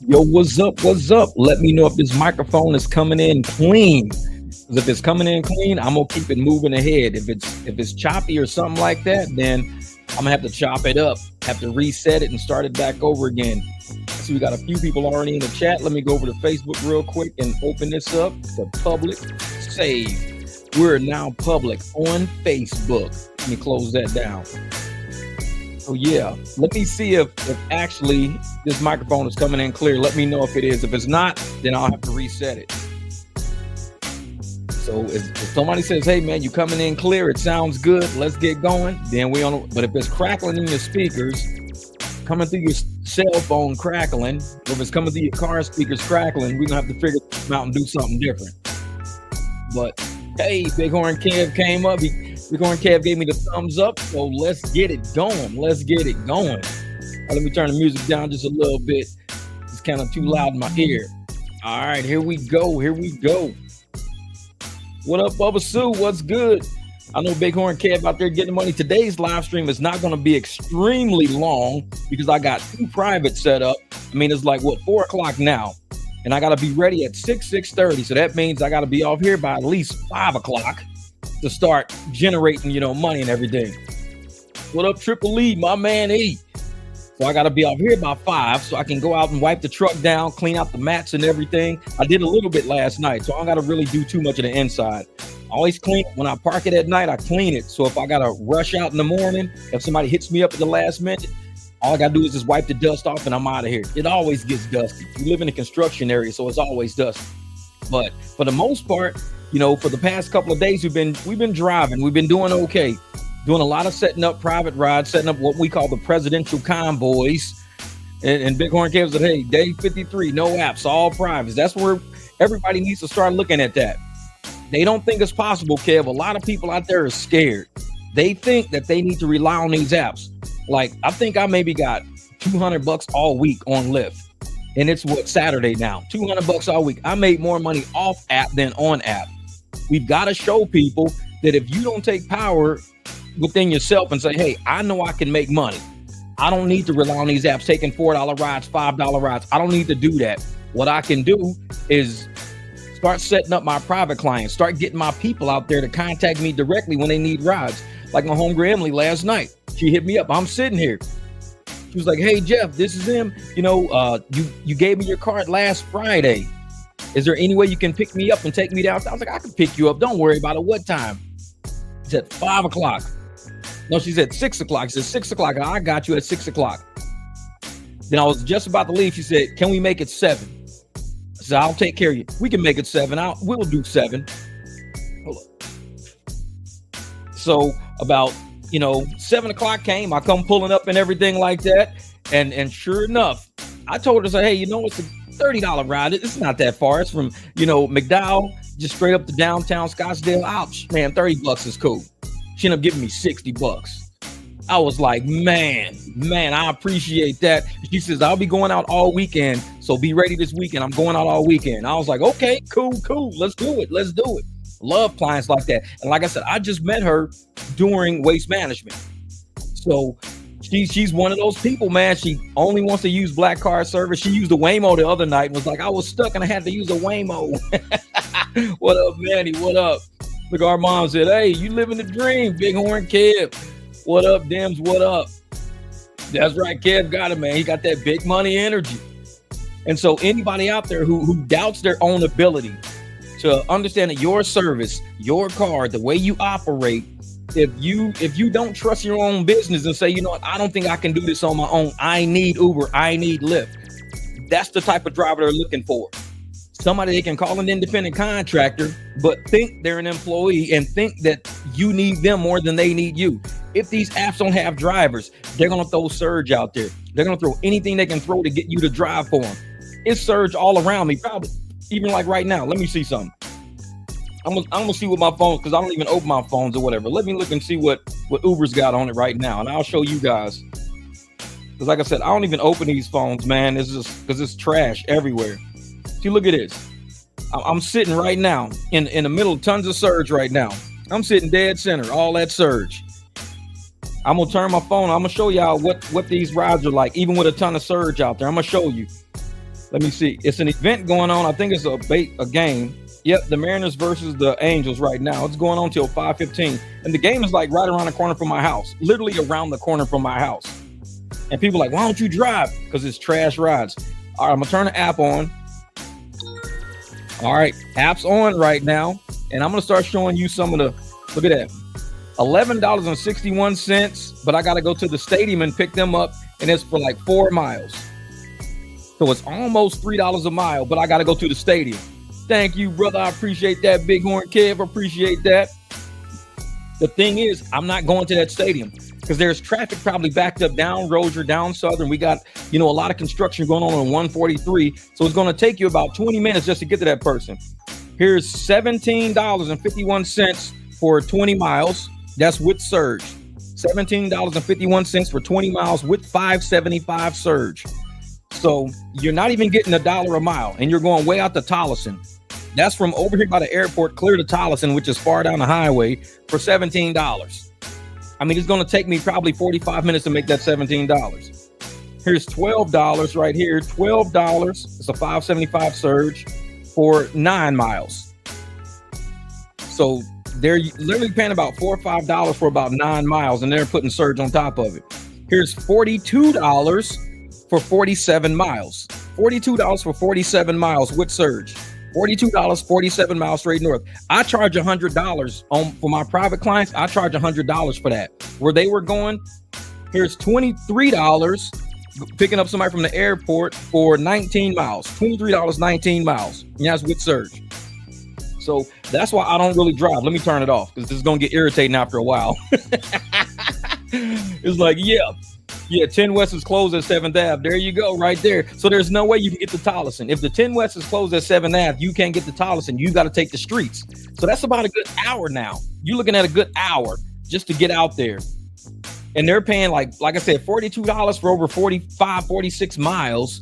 Yo, what's up? What's up? Let me know if this microphone is coming in clean. 'Cause if it's coming in clean, I'm gonna keep it moving ahead. If it's choppy or something like that, then I'm gonna have to chop it up, have to reset it and start it back over again. So we got a few people already in the chat. Let me go over to Facebook real quick and open this up to public save. We're now public on Facebook. Let me close that down. Oh yeah, let me see if actually this microphone is coming in clear. Let me know if it is. If it's not, then I'll have to reset it. So if somebody says, "Hey man, you coming in clear? It sounds good. Let's get going." Then we on. But if it's crackling in your speakers, coming through your cell phone crackling, or if it's coming through your car speakers crackling, we're gonna have to figure this out and do something different. But hey, Bighorn Kev came up. Bighorn Kev gave me the thumbs up. So let's get it going. Let's get it going. Let me turn the music down just a little bit. It's kind of too loud in my ear. All right, here we go. Here we go. What up, Bubba Sue? What's good? I know Bighorn Kev out there getting money. Today's live stream is not going to be extremely long because I got two private set up. I mean, it's like, 4 o'clock now? And I got to be ready at 6:30. So that means I got to be off here by at least 5 o'clock to start generating, money and everything. What up, Triple E, my man E? So I got to be off here by 5 so I can go out and wipe the truck down, clean out the mats and everything. I did a little bit last night, so I don't got to really do too much of the inside. I always clean. When I park it at night, I clean it. So if I got to rush out in the morning, if somebody hits me up at the last minute, all I got to do is just wipe the dust off and I'm out of here. It always gets dusty. We live in a construction area, so it's always dusty. But for the most part, for the past couple of days, we've been driving. We've been doing okay. Doing a lot of setting up private rides, setting up what we call the presidential convoys. And Bighorn Kev said, hey, day 53, no apps, all privates. That's where everybody needs to start looking at that. They don't think it's possible, Kev. A lot of people out there are scared. They think that they need to rely on these apps. Like, I think I maybe got $200 all week on Lyft. And it's Saturday now, $200 all week. I made more money off app than on app. We've got to show people that if you don't take power within yourself and say, hey, I know I can make money. I don't need to rely on these apps taking $4 rides, $5 rides. I don't need to do that. What I can do is start setting up my private clients, start getting my people out there to contact me directly when they need rides. Like my homegirl Emily last night, she hit me up. I'm sitting here. She was like, hey, Jeff, this is him. You gave me your card last Friday. Is there any way you can pick me up and take me down? I was like, I can pick you up. Don't worry about it. What time? She said 5 o'clock. No, she said 6 o'clock. She said 6 o'clock. I got you at 6 o'clock. Then I was just about to leave. She said, can we make it 7? I said, I'll take care of you. We can make it 7. We'll do 7. Hold up. So about, 7 o'clock came. I come pulling up and everything like that. And sure enough, I told her, hey, it's a $30 ride. It's not that far. It's from, McDowell, just straight up to downtown Scottsdale. Ouch, man, $30 is cool. She ended up giving me $60. I was like, man, I appreciate that. She says, I'll be going out all weekend. So be ready this weekend. I'm going out all weekend. I was like, okay, cool. Let's do it. Love clients like that. And like I said, I just met her during waste management. So she's one of those people, man. She only wants to use black card service. She used a Waymo the other night and was like, I was stuck and I had to use a Waymo. What up, Manny? What up? Look, our mom said, hey, you living the dream, Bighorn Kev. What up, Dems? What up? That's right, Kev got it, man. He got that big money energy. And so anybody out there who doubts their own ability to understand that your service, your card, the way you operate, if you don't trust your own business and say, you know what, I don't think I can do this on my own. I need Uber. I need Lyft. That's the type of driver they're looking for. Somebody they can call an independent contractor, but think they're an employee and think that you need them more than they need you. If these apps don't have drivers, they're going to throw surge out there. They're going to throw anything they can throw to get you to drive for them. It's surge all around me, probably even like right now. Let me see something. I'm gonna see what my phone, because I don't even open my phones or whatever. Let me look and see what Uber's got on it right now, and I'll show you guys. Because like I said, I don't even open these phones, man. It's just because it's trash everywhere. See, look at this. I'm sitting right now in the middle of tons of surge right now. I'm sitting dead center, all that surge. I'm gonna turn my phone. I'm gonna show y'all what these rides are like, even with a ton of surge out there. I'm gonna show you. Let me see. It's an event going on. I think it's a game. Yep, the Mariners versus the Angels right now. It's going on till 5:15. And the game is like right around the corner from my house. Literally around the corner from my house. And people are like, why don't you drive? Because it's trash rides. All right, I'm going to turn the app on. All right, app's on right now. And I'm going to start showing you some of the, look at that. $11.61, but I got to go to the stadium and pick them up. And it's for like 4 miles. So it's almost $3 a mile, but I got to go to the stadium. Thank you, brother. I appreciate that. Bighorn Kev, appreciate that. The thing is, I'm not going to that stadium because there's traffic probably backed up down Rozier, down Southern. We got, a lot of construction going on 143. So it's going to take you about 20 minutes just to get to that person. Here's $17.51 for 20 miles. That's with surge. $17.51 for 20 miles with $5.75 surge. So you're not even getting $1 a mile, and you're going way out to Tolleson. That's from over here by the airport, clear to Tolleson, which is far down the highway, for $17. I mean, it's going to take me probably 45 minutes to make that $17. Here's $12 right here. $12. It's a $5.75 surge for 9 miles. So they're literally paying about $4 or $5 for about 9 miles, and they're putting surge on top of it. Here's $42 for 47 miles. $42 for 47 miles with surge. $42, 47 miles straight north. I charge $100 for my private clients. I charge $100 for that. Where they were going, here's $23 picking up somebody from the airport for 19 miles. $23, 19 miles. And that's with surge. So that's why I don't really drive. Let me turn it off because this is going to get irritating after a while. It's like, yeah, 10 West is closed at 7th Ave. There you go, right there. So there's no way you can get to Tolleson. If the 10 West is closed at 7th Ave, you can't get to Tolleson. You got to take the streets. So that's about a good hour now. You're looking at a good hour just to get out there. And they're paying, like I said, $42 for over 45, 46 miles.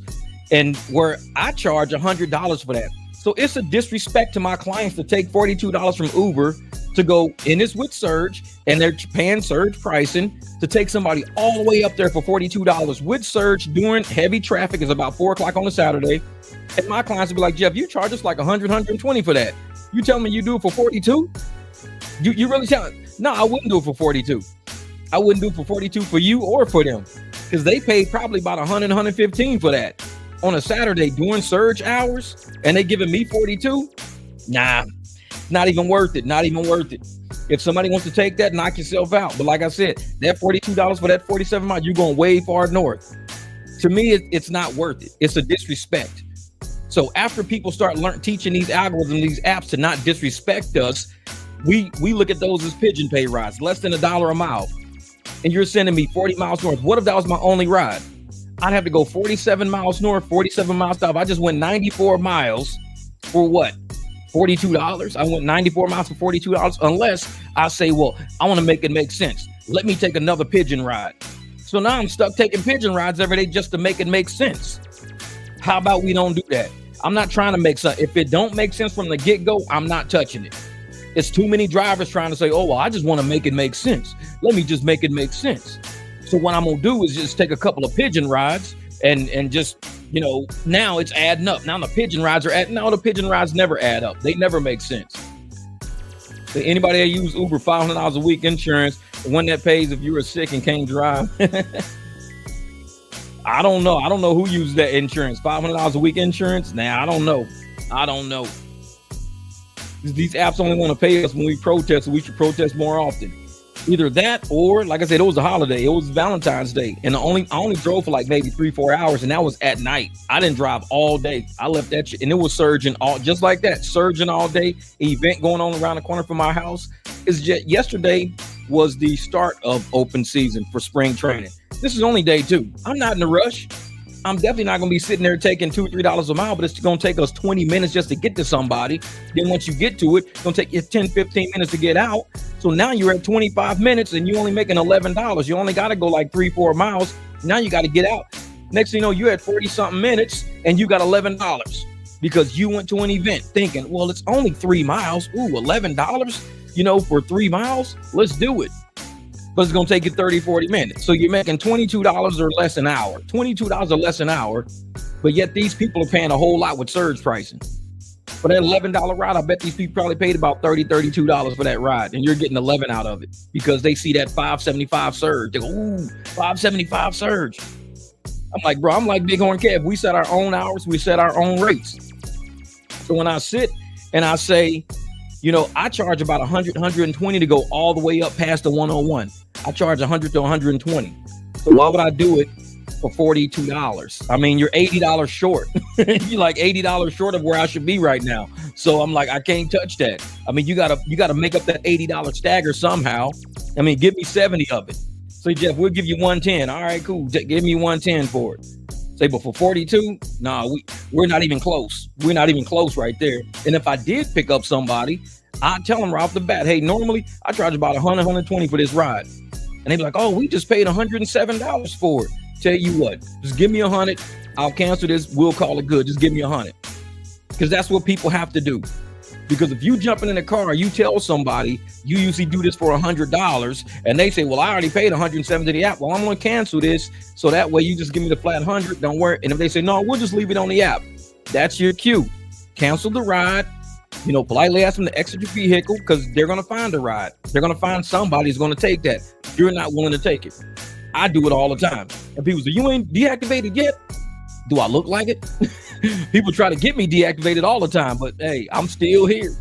And where I charge $100 for that. So it's a disrespect to my clients to take $42 from Uber to go in this with surge, and they're paying surge pricing to take somebody all the way up there for $42 with surge during heavy traffic. Is about 4 o'clock on a Saturday. And my clients will be like, Jeff, you charge us like 100, 120 for that. You tell me you do it for 42? You really tell me? No, I wouldn't do it for 42. I wouldn't do it for 42 for you or for them because they paid probably about 100, 115 for that on a Saturday during surge hours, and they giving me 42. Nah, not even worth it. Not even worth it. If somebody wants to take that, knock yourself out. But like I said, that $42 for that 47 miles, you're going way far north. To me, it's not worth it. It's a disrespect. So after people start teaching these algorithms, these apps to not disrespect us, we look at those as pigeon pay rides, less than $1 a mile. And you're sending me 40 miles north. What if that was my only ride? I'd have to go 47 miles north, 47 miles south. I just went 94 miles for what? $42. I went 94 miles for $42, unless I say, well, I want to make it make sense. Let me take another pigeon ride. So now I'm stuck taking pigeon rides every day just to make it make sense. How about we don't do that? I'm not trying to make sense. If it don't make sense from the get-go, I'm not touching it. It's too many drivers trying to say, oh, well, I just want to make it make sense. Let me just make it make sense. So what I'm going to do is just take a couple of pigeon rides and just, now it's adding up. Now the pigeon rides are adding. No, the pigeon rides never add up. They never make sense. So anybody that use Uber, $500 a week insurance, the one that pays if you were sick and can't drive. I don't know. I don't know who uses that insurance. $500 a week insurance? Nah, I don't know. These apps only want to pay us when we protest, so we should protest more often. Either that or, like I said, it was a holiday. It was Valentine's Day. And I only drove for like maybe 3-4 hours, and that was at night. I didn't drive all day. I left that shit, and it was surging just like that, surging all day. Event going on around the corner from my house. Yesterday was the start of open season for spring training. This is only day 2. I'm not in a rush. I'm definitely not going to be sitting there taking $2 or $3 a mile, but it's going to take us 20 minutes just to get to somebody. Then once you get to it, it's going to take you 10, 15 minutes to get out. So now you're at 25 minutes and you're only making $11. You only got to go like 3-4 miles. Now you got to get out. Next thing you know, you're at 40 something minutes and you got $11 because you went to an event thinking, well, it's only 3 miles. Ooh, $11, for 3 miles. Let's do it. But it's going to take you 30, 40 minutes. So you're making $22 or less an hour. $22 or less an hour But yet these people are paying a whole lot with surge pricing. For that $11 ride, I bet these people probably paid about $32 for that ride, and you're getting 11 out of it because they see that 575 surge. They go, ooh, 575 surge. I'm like, bro, I'm like Bighorn Kev. We set our own hours. We set our own rates. So when I sit and I say, you know, I charge about 100, 120 to go all the way up past the 101. I charge 100 to 120. So why would I do it for $42? I mean, you're $80 short. You're like $80 short of where I should be right now. So I'm like, I can't touch that. I mean, you gotta make up that $80 stagger somehow. I mean, give me 70 of it. Say, Jeff, we'll give you 110. All right, cool. Give me 110 for it. Say, but for 42, no, we're not even close. We're not even close right there. And if I did pick up somebody, I'd tell them right off the bat, hey, normally I charge about 100, 120 for this ride. And they'd be like, oh, we just paid $107 for it. Tell you what, just give me 100. I'll cancel this. We'll call it good. Just give me 100. Because that's what people have to do. Because if you jumping in the car, you tell somebody you usually do this for $100, and they say, well, I already paid $107 to the app. Well, I'm going to cancel this. So that way you just give me the flat 100. Don't worry. And if they say, no, we'll just leave it on the app. That's your cue. Cancel the ride. You know, politely ask them to exit your vehicle because they're going to find a ride. They're going to find somebody who's going to take that. You're not willing to take it. I do it all the time. And people say, you ain't deactivated yet? Do I look like it? People try to get me deactivated all the time, but hey, I'm still here.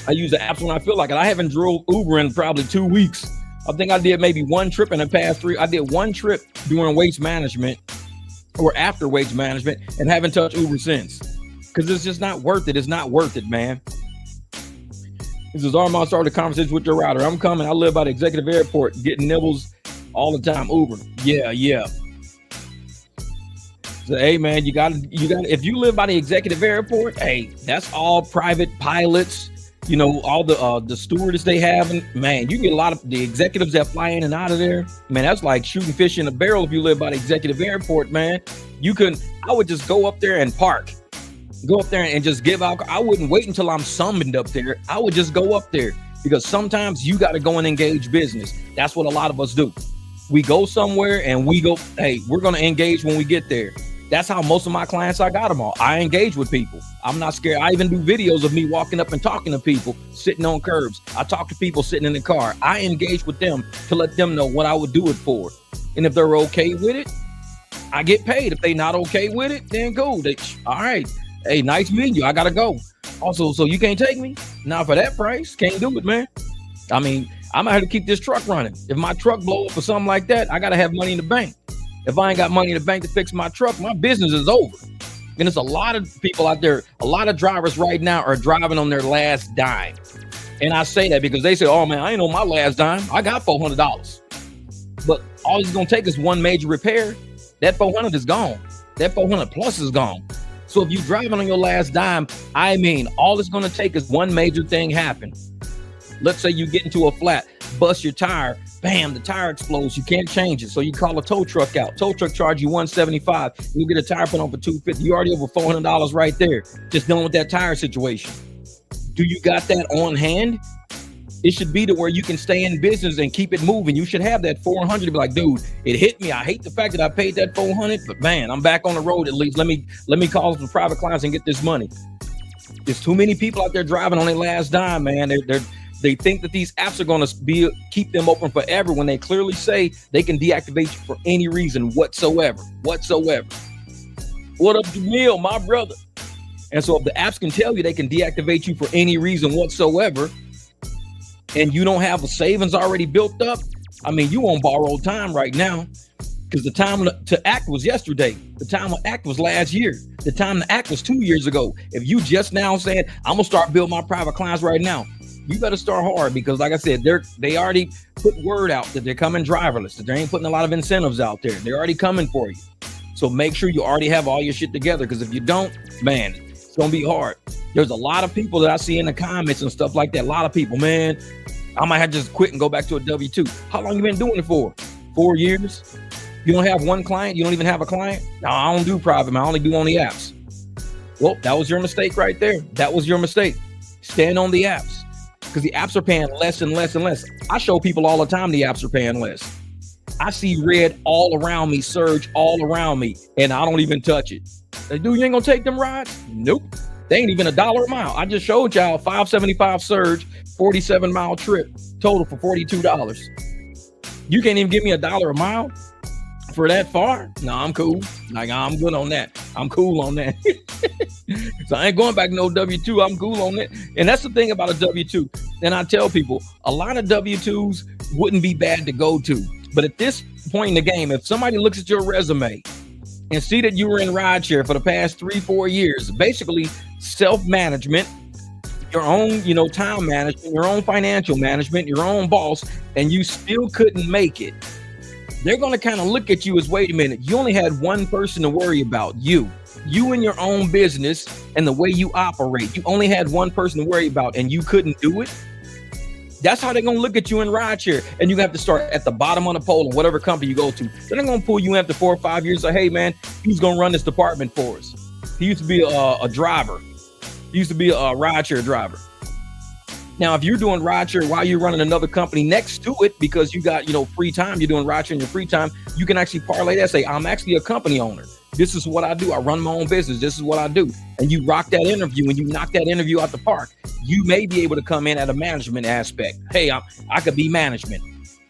I use the apps when I feel like it. I haven't drove Uber in probably 2 weeks. I think I did maybe one trip in the past 3. I did one trip during waste management or after waste management and haven't touched Uber since. Because it's just not worth it. It's not worth it, man. This is Armand. Started a conversation with your router. I'm coming. I live by the executive airport, getting nibbles all the time. Uber. Yeah. So, hey, man, you got. If you live by the executive airport, hey, that's all private pilots. You know, all the stewardess they have, and man, you get a lot of the executives that fly in and out of there. Man, that's like shooting fish in a barrel. If you live by the executive airport, man, I would just go up there and park. Go up there and just give out. I wouldn't wait until I'm summoned up there. I would just go up there because sometimes you got to go and engage business. That's what a lot of us do. We go somewhere and we go, hey, we're going to engage when we get there. That's how most of my clients, I got them all. I engage with people. I'm not scared. I even do videos of me walking up and talking to people sitting on curbs. I talk to people sitting in the car. I engage with them to let them know what I would do it for. And if they're okay with it, I get paid. If they not okay with it, then go. All right. Hey, nice meeting you. I got to go. Also, so you can't take me? Now for that price, can't do it, man. I mean, I'm going to have to keep this truck running. If my truck blow up or something like that, I got to have money in the bank. If I ain't got money in the bank to fix my truck, my business is over. And there's a lot of people out there, a lot of drivers right now are driving on their last dime. And I say that because they say, oh man, I ain't on my last dime. I got $400. But all it's going to take is one major repair. That 400 is gone. That 400 plus is gone. So if you're driving on your last dime, I mean, all it's going to take is one major thing happen. Let's say you get into a flat, bust your tire, bam, the tire explodes. You can't change it. So you call a tow truck out. Tow truck charge you $175. You get a tire put on for $250. You already over $400 right there. Just dealing with that tire situation. Do you got that on hand? It should be to where you can stay in business and keep it moving. You should have that 400 to be like, dude, it hit me. I hate the fact that I paid that 400, but man, I'm back on the road at least. Let me call some private clients and get this money. There's too many people out there driving on their last dime, man. They think that these apps are going to keep them open forever when they clearly say they can deactivate you for any reason whatsoever. What up, Jamil, my brother? And so if the apps can tell you they can deactivate you for any reason whatsoever, and you don't have a savings already built up, I mean, you on borrowed time right now because the time to act was yesterday. The time to act was last year. The time to act was 2 years ago. If you just now saying, I'm going to start building my private clients right now, you better start hard because like I said, they already put word out that they're coming driverless, that they ain't putting a lot of incentives out there. They're already coming for you. So make sure you already have all your shit together because if you don't, man, it's going to be hard. There's a lot of people that I see in the comments and stuff like that. A lot of people, man, I might have to just quit and go back to a W-2. How long you been doing it for? 4 years? You don't have one client? You don't even have a client? No, I don't do private, man. I only do on the apps. Well, that was your mistake right there. That was your mistake. Stand on the apps because the apps are paying less and less and less. I show people all the time the apps are paying less. I see red all around me, surge all around me, and I don't even touch it. Like, dude, you ain't gonna take them rides? Nope. They ain't even $1 a mile. I just showed y'all 575 surge, 47-mile trip, total for $42. You can't even give me $1 a mile for that far? No, I'm cool. Like, I'm good on that. I'm cool on that. So I ain't going back no W-2. I'm cool on it. And that's the thing about a W-2. And I tell people, a lot of W-2s wouldn't be bad to go to. But at this point in the game, if somebody looks at your resume and see that you were in rideshare for the past 3-4 years, basically self-management, your own, time management, your own financial management, your own boss, and you still couldn't make it, they're going to kind of look at you as, wait a minute, you only had one person to worry about, you and your own business and the way you operate. You only had one person to worry about and you couldn't do it. That's how they're going to look at you in rideshare. And you have to start at the bottom of the pole in whatever company you go to. They're not going to pull you in after 4 or 5 years. Say, hey, man, he's going to run this department for us. He used to be a driver. He used to be a rideshare driver. Now, if you're doing rideshare while you're running another company next to it, because you got, free time, you're doing rideshare in your free time, you can actually parlay that, say, I'm actually a company owner. This is what I do. I run my own business. This is what I do. And you rock that interview and you knock that interview out the park. You may be able to come in at a management aspect. Hey, I could be management.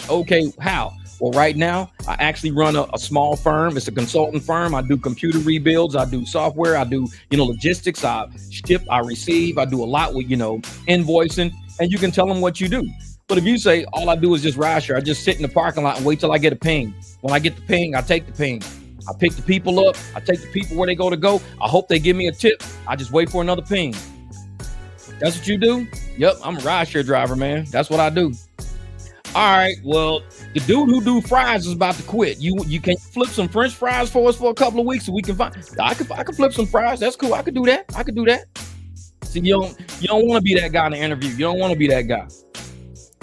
Okay, how? Well, right now, I actually run a small firm. It's a consultant firm. I do computer rebuilds. I do software. I do, logistics. I ship, I receive. I do a lot with, invoicing. And you can tell them what you do. But if you say, all I do is just rideshare, I just sit in the parking lot and wait till I get a ping. When I get the ping, I take the ping. I pick the people up. I take the people where they go to go. I hope they give me a tip. I just wait for another ping. That's what you do? Yep, I'm a rideshare driver, man. That's what I do. All right, well, the dude who do fries is about to quit. You can flip some French fries for us for a couple of weeks so we can find. I can flip some fries. That's cool. I could do that. See, you don't want to be that guy in the interview. You don't want to be that guy.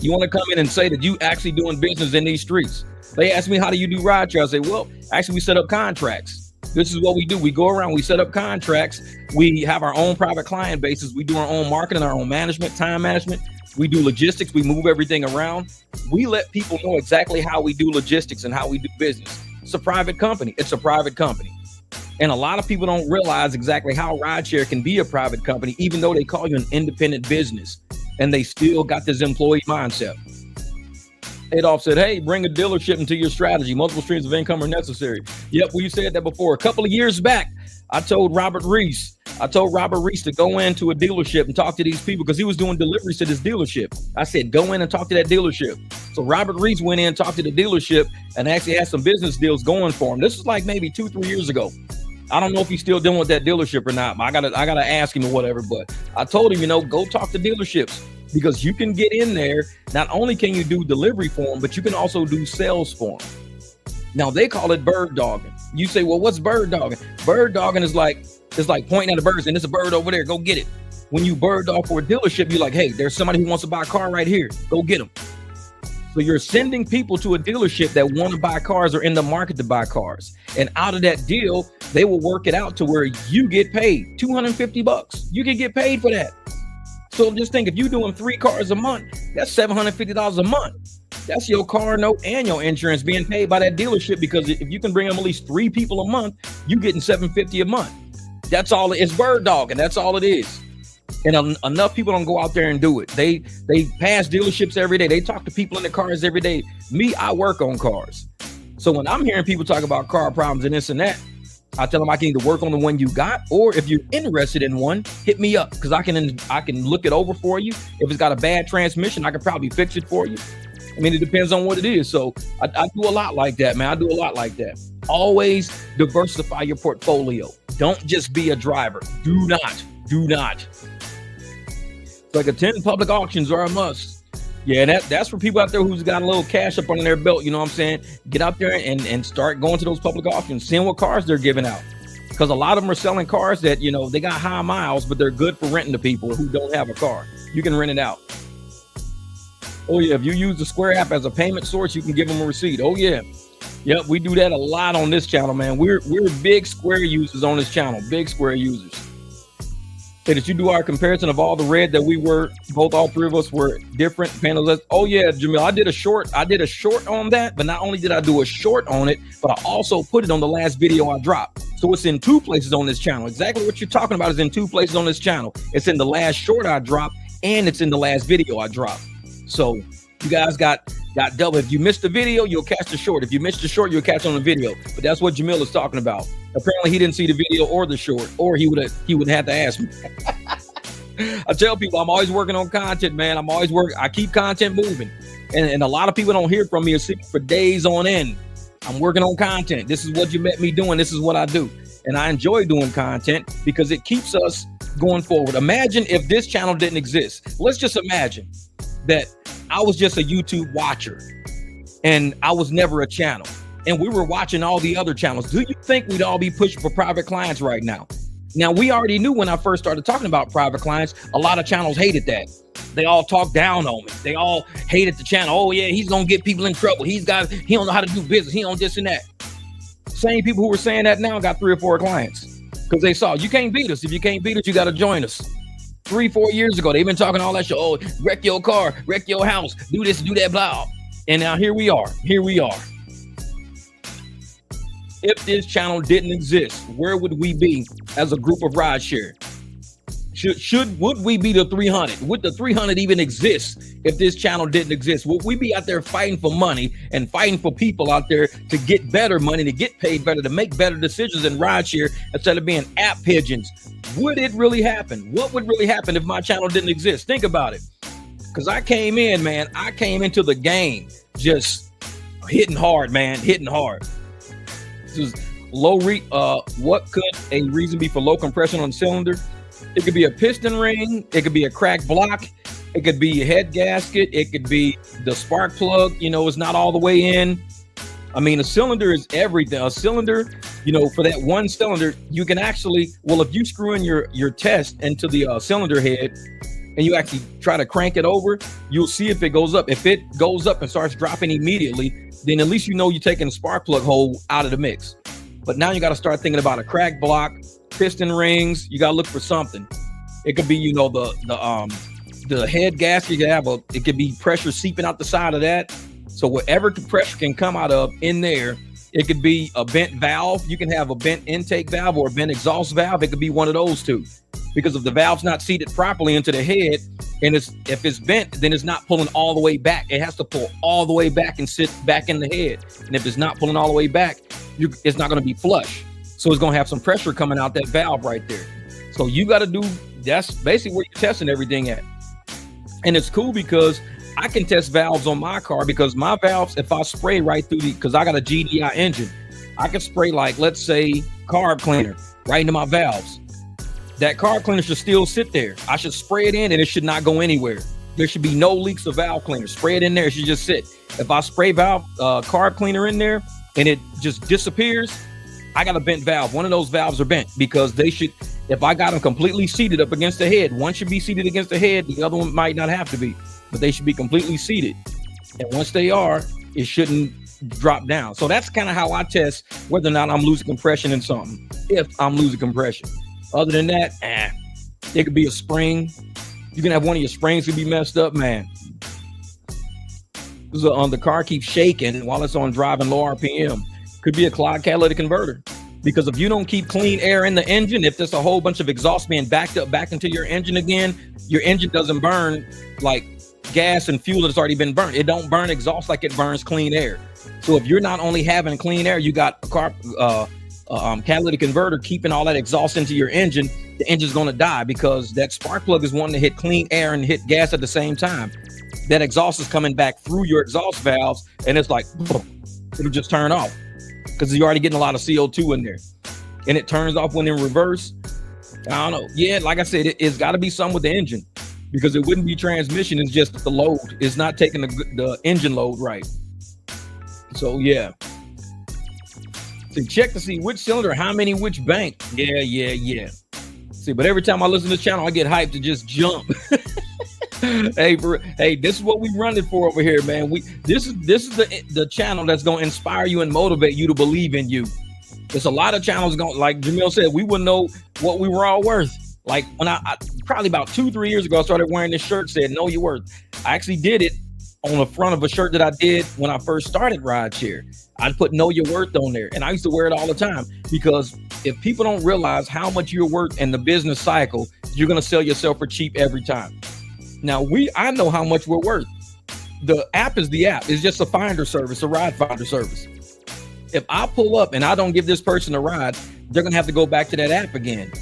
You want to come in and say that you actually doing business in these streets. They ask me, how do you do rideshare? I say, well, actually, we set up contracts. This is what we do. We go around, we set up contracts. We have our own private client bases. We do our own marketing, our own management, time management. We do logistics. We move everything around. We let people know exactly how we do logistics and how we do business. It's a private company. And a lot of people don't realize exactly how rideshare can be a private company, even though they call you an independent business and they still got this employee mindset. Adolph said, hey, bring a dealership into your strategy. Multiple streams of income are necessary. Yep, we said that before. A couple of years back, I told Robert Reese to go into a dealership and talk to these people because he was doing deliveries to this dealership. I said, go in and talk to that dealership. So Robert Reese went in, talked to the dealership, and actually had some business deals going for him. This was like maybe 2-3 years ago. I don't know if he's still dealing with that dealership or not. I gotta ask him or whatever. But I told him, go talk to dealerships because you can get in there. Not only can you do delivery for them, but you can also do sales for them. Now they call it bird dogging. You say, well, what's bird dogging? Bird dogging is like pointing at the birds and there's a bird over there. Go get it. When you bird dog for a dealership, you're like, hey, there's somebody who wants to buy a car right here. Go get them. So you're sending people to a dealership that want to buy cars or in the market to buy cars. And out of that deal, they will work it out to where you get paid $250. You can get paid for that. So just think, if you're doing 3 cars a month, that's $750 a month. That's your car note and your insurance being paid by that dealership, because if you can bring them at least 3 people a month, you're getting $750 a month. That's all. It's bird dog, and that's all it is. And enough people don't go out there and do it. They pass dealerships every day. They talk to people in the cars every day. Me, I work on cars. So when I'm hearing people talk about car problems and this and that, I tell them I can either work on the one you got, or if you're interested in one, hit me up, because I can look it over for you. If it's got a bad transmission, I can probably fix it for you. I mean, it depends on what it is. So I do a lot like that, man. I do a lot like that. Always diversify your portfolio. Don't just be a driver. Do not. It's like attend public auctions are a must. Yeah, that's for people out there who's got a little cash up under their belt. You know what I'm saying? Get out there and start going to those public auctions, seeing what cars they're giving out. Because a lot of them are selling cars that, they got high miles, but they're good for renting to people who don't have a car. You can rent it out. Oh, yeah. If you use the Square app as a payment source, you can give them a receipt. Oh, yeah. Yep. We do that a lot on this channel, man. We're big Square users on this channel. Big Square users. Hey, did you do our comparison of all the red that we were both? All three of us were different panelists. Oh yeah, Jamil, I did a short on that, but not only did I do a short on it, but I also put it on the last video I dropped. So it's in 2 places on this channel. Exactly what you're talking about is in 2 places on this channel. It's in the last short I dropped, and it's in the last video I dropped. So you guys got double. If you missed the video, you'll catch the short. If you missed the short, you'll catch on the video. But that's what Jamil is talking about. Apparently he didn't see the video or the short, or he would have to ask me. I tell people I'm always working on content, man. I keep content moving. And a lot of people don't hear from me or see me for days on end. I'm working on content. This is what you met me doing. This is what I do. And I enjoy doing content because it keeps us going forward. Imagine if this channel didn't exist. Let's just imagine that I was just a YouTube watcher and I was never a channel and we were watching all the other channels. Do you think we'd all be pushing for private clients right now? Now, we already knew when I first started talking about private clients, a lot of channels hated that. They all talked down on me. They all hated the channel. Oh yeah, he's gonna get people in trouble. He don't know how to do business. He don't this and that. Same people who were saying that now got 3 or 4 clients because they saw you can't beat us. If you can't beat us, you got to join us. 3-4 years ago, they've been talking all that shit. Oh, wreck your car, wreck your house, do this, do that, blah. And now here we are. If this channel didn't exist, where would we be as a group of rideshare? Would we be the 300? Would the 300 even exist if this channel didn't exist? Would we be out there fighting for money and fighting for people out there to get better money, to get paid better, to make better decisions in rideshare instead of being app pigeons? Would it really happen? What would really happen if my channel didn't exist? Think about it. Because I came into the game just hitting hard, man, hitting hard. This is what could a reason be for low compression on the cylinder? It could be a piston ring. It could be a cracked block. It could be a head gasket. It could be the spark plug, it's not all the way in. I mean, a cylinder is everything. A cylinder, for that one cylinder, you can actually, if you screw in your test into the cylinder head and you actually try to crank it over, you'll see if it goes up. If it goes up and starts dropping immediately, then at least you're taking the spark plug hole out of the mix. But now you got to start thinking about a cracked block, piston rings. You got to look for something. It could be, the head gasket. It could be pressure seeping out the side of that. So whatever pressure can come out of in there, it could be a bent valve. You can have a bent intake valve or a bent exhaust valve. It could be one of those two, because if the valve's not seated properly into the head, and if it's bent, then it's not pulling all the way back. It has to pull all the way back and sit back in the head. And if it's not pulling all the way back, it's not going to be flush. So it's going to have some pressure coming out that valve right there. So you got to that's basically where you're testing everything at. And it's cool because I can test valves on my car, because my valves, if I spray right through because I got a GDI engine, I can spray, like, let's say carb cleaner right into my valves. That carb cleaner should still sit there. I should spray it in and it should not go anywhere. There should be no leaks of valve cleaner. Spray it in there, it should just sit. If I spray carb cleaner in there and it just disappears, I got a bent valve. One of those valves are bent, because if I got them completely seated up against the head, one should be seated against the head, the other one might not have to be, but they should be completely seated. And once they are, it shouldn't drop down. So that's kind of how I test whether or not I'm losing compression in something, if I'm losing compression. Other than that, it could be a spring. You can have one of your springs could be messed up, man. The car keeps shaking while it's on driving low RPM. Could be a clogged catalytic converter. Because if you don't keep clean air in the engine, if there's a whole bunch of exhaust being backed up back into your engine again, your engine doesn't burn like gas and fuel that's already been burnt. It don't burn exhaust like it burns clean air. So if you're not only having clean air, you got a catalytic converter keeping all that exhaust into your engine, the engine's going to die, because that spark plug is wanting to hit clean air and hit gas at the same time. That exhaust is coming back through your exhaust valves, and it's like, boom, it'll just turn off because you're already getting a lot of CO2 in there, and it turns off when in reverse. I don't know. Yeah, like I said, it's got to be something with the engine, because it wouldn't be transmission. It's just the load. It's not taking the engine load right. So yeah. So check to see which cylinder, how many, which bank. Yeah. See, but every time I listen to the channel, I get hyped to just jump. Hey, this is what we running for over here, man. This is the channel that's gonna inspire you and motivate you to believe in you. There's a lot of channels going, like Jamil said, we wouldn't know what we were all worth. Like when I probably about 2-3 years ago, I started wearing this shirt said "Know Your Worth." I actually did it on the front of a shirt that I did when I first started rideshare. I put "Know Your Worth" on there, and I used to wear it all the time because if people don't realize how much you're worth in the business cycle, you're gonna sell yourself for cheap every time. Now I know how much we're worth. The app is the app. It's just a finder service, a ride finder service. If I pull up and I don't give this person a ride, they're gonna have to go back to that app again.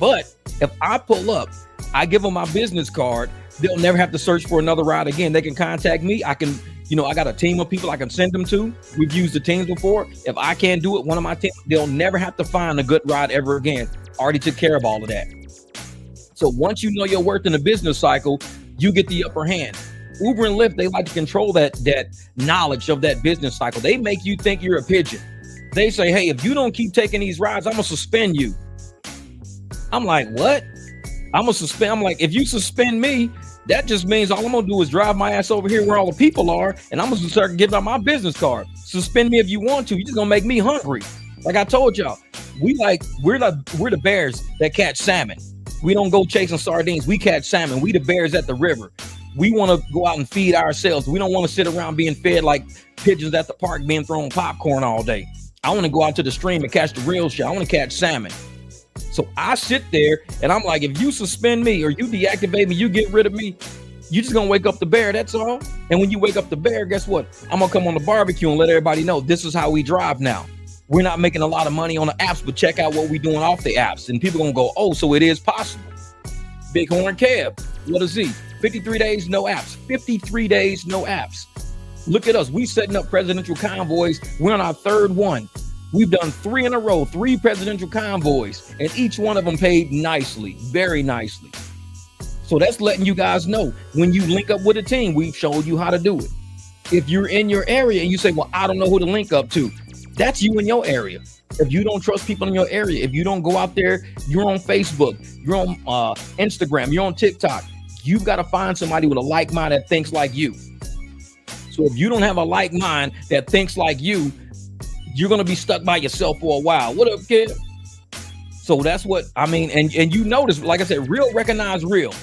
But if I pull up, I give them my business card, they'll never have to search for another ride again. They can contact me. I can, I got a team of people I can send them to. We've used the teams before. If I can't do it, one of my team, they'll never have to find a good ride ever again. Already took care of all of that. So once you know your worth in the business cycle, you get the upper hand. Uber and Lyft, they like to control that knowledge of that business cycle. They make you think you're a pigeon. They say, hey, if you don't keep taking these rides, I'm gonna suspend you. I'm like, what? I'm gonna suspend. I'm like, if you suspend me, that just means all I'm gonna do is drive my ass over here where all the people are, and I'm gonna start giving out my business card. Suspend me if you want to. You're just gonna make me hungry. Like I told y'all, we're the bears that catch salmon. We don't go chasing sardines. We catch salmon. We the bears at the river. We want to go out and feed ourselves. We don't want to sit around being fed like pigeons at the park being thrown popcorn all day. I want to go out to the stream and catch the real shit. I want to catch salmon. So I sit there and I'm like, if you suspend me or you deactivate me, you get rid of me, you just gonna wake up the bear, that's all. And when you wake up the bear, guess what? I'm gonna come on the barbecue and let everybody know this is how we drive now. We're not making a lot of money on the apps, but check out what we're doing off the apps. And people gonna go, oh, so it is possible. Bighorn Cab, what is he? 53 days, no apps. 53 days, no apps. Look at us. We setting up presidential convoys. We're on our third one. We've done 3 in a row, 3 presidential convoys, and each one of them paid nicely, very nicely. So that's letting you guys know when you link up with a team, we've showed you how to do it. If you're in your area and you say, well, I don't know who to link up to, that's you in your area. If you don't trust people in your area, if you don't go out there, you're on Facebook, you're on Instagram, you're on TikTok, you've got to find somebody with a like mind that thinks like you. So if you don't have a like mind that thinks like you, you're going to be stuck by yourself for a while. What up, kid? So that's what I mean. And you notice, like I said, real recognize real.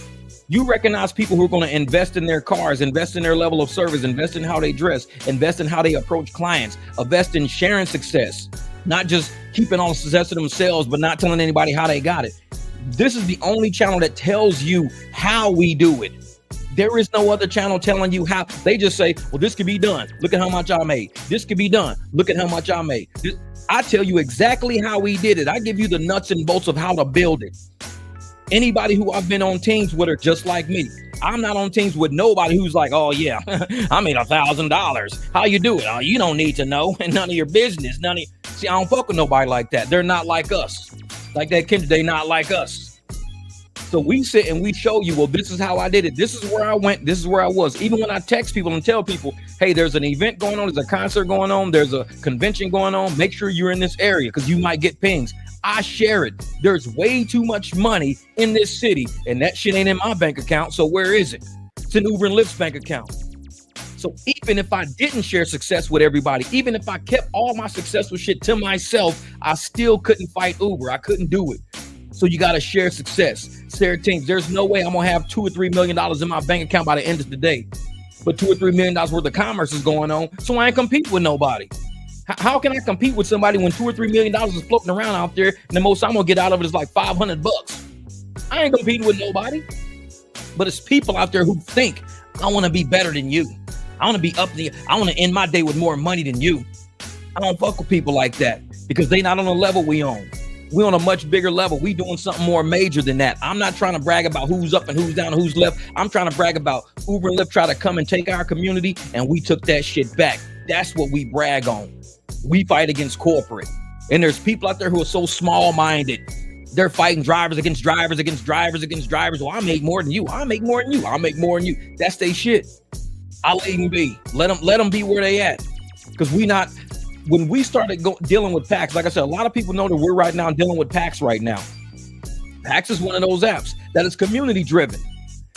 You recognize people who are going to invest in their cars, invest in their level of service, invest in how they dress, invest in how they approach clients, invest in sharing success, not just keeping all the success to themselves, but not telling anybody how they got it. This is the only channel that tells you how we do it. There is no other channel telling you how. They just say, well, this could be done. Look at how much I made. This could be done. Look at how much I made. I tell you exactly how we did it. I give you the nuts and bolts of how to build it. Anybody who I've been on teams with are just like me. I'm not on teams with nobody who's like, oh yeah, I made $1,000. How you do it? Oh, you don't need to know, and none of your business. See, I don't fuck with nobody like that. They're not like us. Like that kid, they not like us. So we sit and we show you, well, this is how I did it. This is where I went. This is where I was. Even when I text people and tell people, hey, there's an event going on. There's a concert going on. There's a convention going on. Make sure you're in this area because you might get pings. I share it. There's way too much money in this city and that shit ain't in my bank account. So where is it? It's in Uber and Lyft's bank account. So even if I didn't share success with everybody, even if I kept all my successful shit to myself, I still couldn't fight Uber. I couldn't do it. So you got to share success. Share teams. There's no way I'm going to have $2 or $3 million in my bank account by the end of the day. But $2 or $3 million worth of commerce is going on. So I ain't compete with nobody. How can I compete with somebody when $2 or $3 million is floating around out there and the most I'm going to get out of it is like $500? I ain't competing with nobody. But it's people out there who think, I want to be better than you. I want to be up there. I want to end my day with more money than you. I don't fuck with people like that because they not on the level we on. We on a much bigger level. We doing something more major than that. I'm not trying to brag about who's up and who's down and who's left. I'm trying to brag about Uber and Lyft try to come and take our community and we took that shit back. That's what we brag on. We fight against corporate. And there's people out there who are so small-minded. They're fighting drivers against drivers against drivers against drivers. Well, I make more than you. I make more than you. I make more than you. That's they shit. I'll let them be. Let them be where they at. Because when we started dealing with PAX, like I said, a lot of people know that we're right now dealing with PAX right now. PAX is one of those apps that is community driven.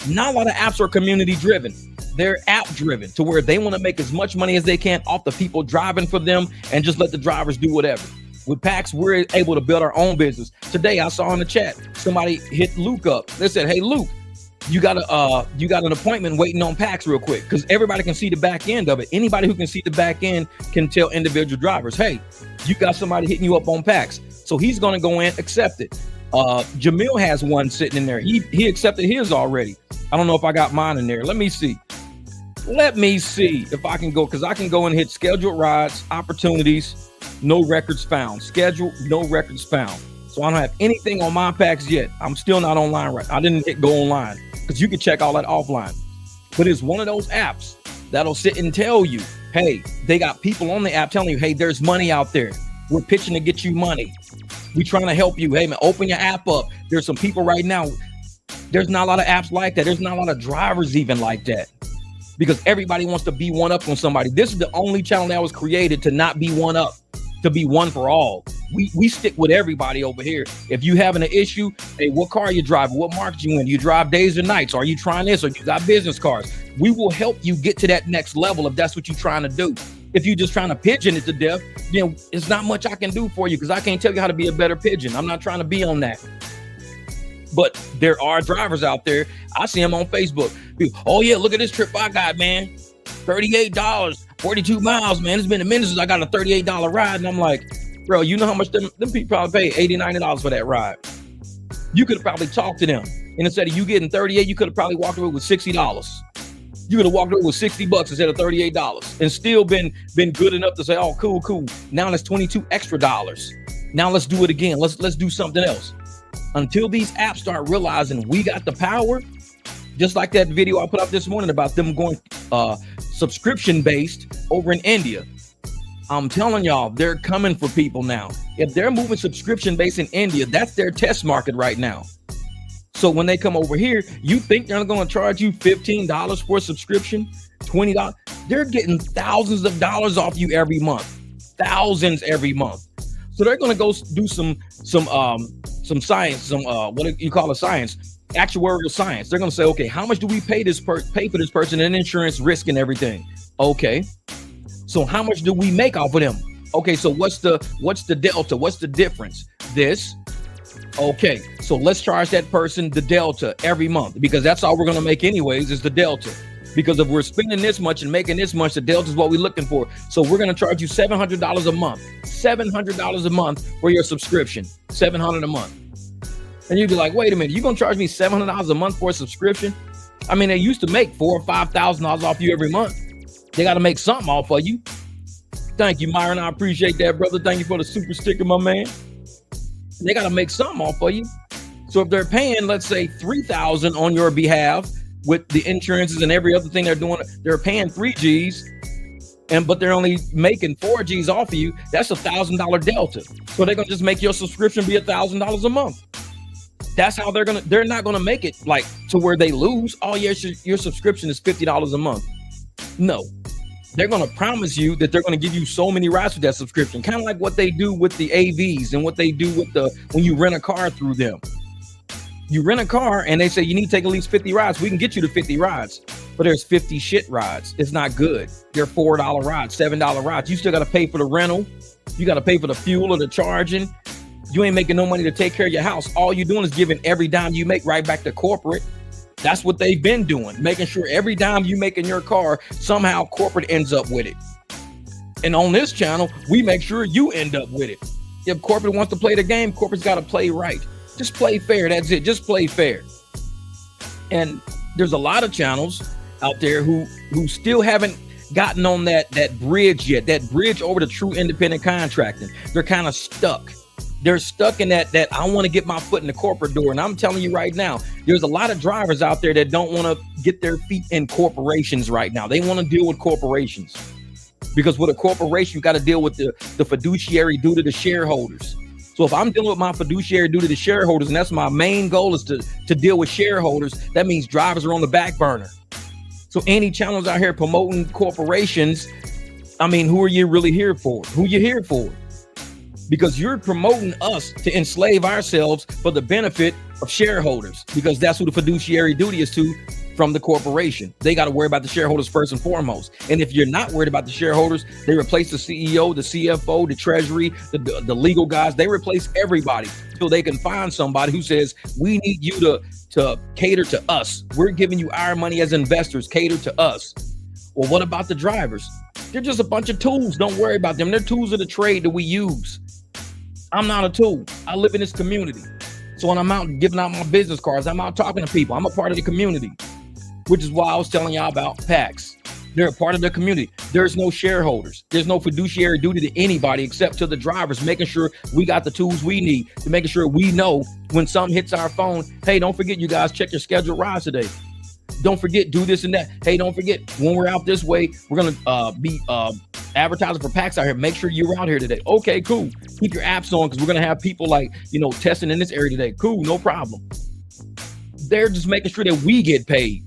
Not a lot of apps are community driven. They're app driven to where they want to make as much money as they can off the people driving for them and just let the drivers do whatever. With PAX, we're able to build our own business. Today, I saw in the chat, somebody hit Luke up. They said, hey, Luke, you got an appointment waiting on PAX real quick, because everybody can see the back end of it. Anybody who can see the back end can tell individual drivers, hey, you got somebody hitting you up on PAX. So he's going to go in, accept it. Jamil has one sitting in there. He accepted his already. I don't know if I got mine in there. Let me see if I can go, because I can go and hit scheduled rides, opportunities, no records found. Schedule, no records found. So I don't have anything on my PAX yet. I'm still not online right. I didn't hit go online, because you can check all that offline. But it's one of those apps that'll sit and tell you, hey, they got people on the app telling you, hey, there's money out there. We're pitching to get you money. We're trying to help you. Hey, man, open your app up. There's some people right now. There's not a lot of apps like that. There's not a lot of drivers even like that, because everybody wants to be one up on somebody. This is the only channel that was created to not be one up, to be one for all. We stick with everybody over here. If you having an issue, hey, what car you driving? What market you in? You drive days or nights? Are you trying this? Or you got business cars? We will help you get to that next level if that's what you're trying to do. If you're just trying to pigeon it to death, then it's not much I can do for you, because I can't tell you how to be a better pigeon. I'm not trying to be on that. But there are drivers out there. I see them on Facebook. People, oh yeah, look at this trip I got, man. $38, 42 miles, man. It's been a minute since I got a $38 ride. And I'm like, bro, you know how much them people probably pay? $80, $90 for that ride. You could have probably talked to them. And instead of you getting 38, you could have probably walked away with $60. You could have walked away with $60 instead of $38 and still been good enough to say, oh, cool. Now that's $22 extra. Now let's do it again. Let's do something else. Until these apps start realizing we got the power, just like that video I put up this morning about them going subscription based over in India. I'm telling y'all, they're coming for people now. If they're moving subscription based in India, that's their test market right now. So when they come over here, you think they're going to charge you $15 for a subscription, $20? They're getting thousands of dollars off you every month, thousands every month. So they're going to go do some science, what do you call it, science, actuarial science. They're going to say, okay, how much do we pay for this person and insurance, risk and everything? Okay, so how much do we make off of them? Okay, so what's the delta? What's the difference? This. Okay, so let's charge that person the delta every month, because that's all we're going to make anyways, is the delta. Because if we're spending this much and making this much, the delta is what we're looking for. So we're going to charge you $700 a month, $700 a month for your subscription, $700 a month. And you'd be like, wait a minute, you're going to charge me $700 a month for a subscription? I mean, they used to make $4,000 or $5,000 off you every month. They got to make something off of you. Thank you, Myron. I appreciate that, brother. Thank you for the super sticker, my man. They got to make something off of you. So if they're paying, let's say $3,000 on your behalf with the insurances and every other thing they're doing, they're paying 3 G's, but they're only making 4 G's off of you. That's $1,000 delta. So they're gonna just make your subscription be $1,000 a month. That's how they're not gonna make it like to where they lose. Oh yes, your subscription is $50 a month. No. They're going to promise you that they're going to give you so many rides with that subscription, kind of like what they do with the AVs and what they do with when you rent a car through them. You rent a car and they say you need to take at least 50 rides. We can get you to 50 rides, but there's 50 shit rides. It's not good. They're $4 rides, $7 rides. You still got to pay for the rental. You got to pay for the fuel or the charging. You ain't making no money to take care of your house. All you're doing is giving every dime you make right back to corporate. That's what they've been doing, making sure every dime you make in your car, somehow corporate ends up with it. And on this channel, we make sure you end up with it. If corporate wants to play the game, corporate's got to play right. Just play fair. That's it. Just play fair. And there's a lot of channels out there who still haven't gotten on that bridge yet, that bridge over to true independent contracting. They're kind of stuck. They're stuck in that I want to get my foot in the corporate door. And I'm telling you right now, there's a lot of drivers out there that don't want to get their feet in corporations right now. They want to deal with corporations, because with a corporation, you got to deal with the fiduciary duty to shareholders. So if I'm dealing with my fiduciary duty to shareholders, and that's my main goal is to deal with shareholders, that means drivers are on the back burner. So any channels out here promoting corporations, I mean, who are you really here for? Who you here for? Because you're promoting us to enslave ourselves for the benefit of shareholders, because that's who the fiduciary duty is to from the corporation. They got to worry about the shareholders first and foremost. And if you're not worried about the shareholders, they replace the CEO, the CFO, the treasury, the legal guys. They replace everybody till they can find somebody who says, we need you to cater to us. We're giving you our money as investors, cater to us. Well, what about the drivers? They're just a bunch of tools. Don't worry about them. They're tools of the trade that we use. I'm not a tool. I live in this community. So when I'm out giving out my business cards, I'm out talking to people. I'm a part of the community, which is why I was telling y'all about PACs. They're a part of the community. There's no shareholders. There's no fiduciary duty to anybody except to the drivers, making sure we got the tools we need, to making sure we know when something hits our phone. Hey, don't forget, you guys, check your scheduled rides today. Don't forget, do this and that. Hey, don't forget, when we're out this way, we're going to be advertising for PACs out here. Make sure you're out here today. Okay, cool. Keep your apps on because we're going to have people like, testing in this area today. Cool, no problem. They're just making sure that we get paid.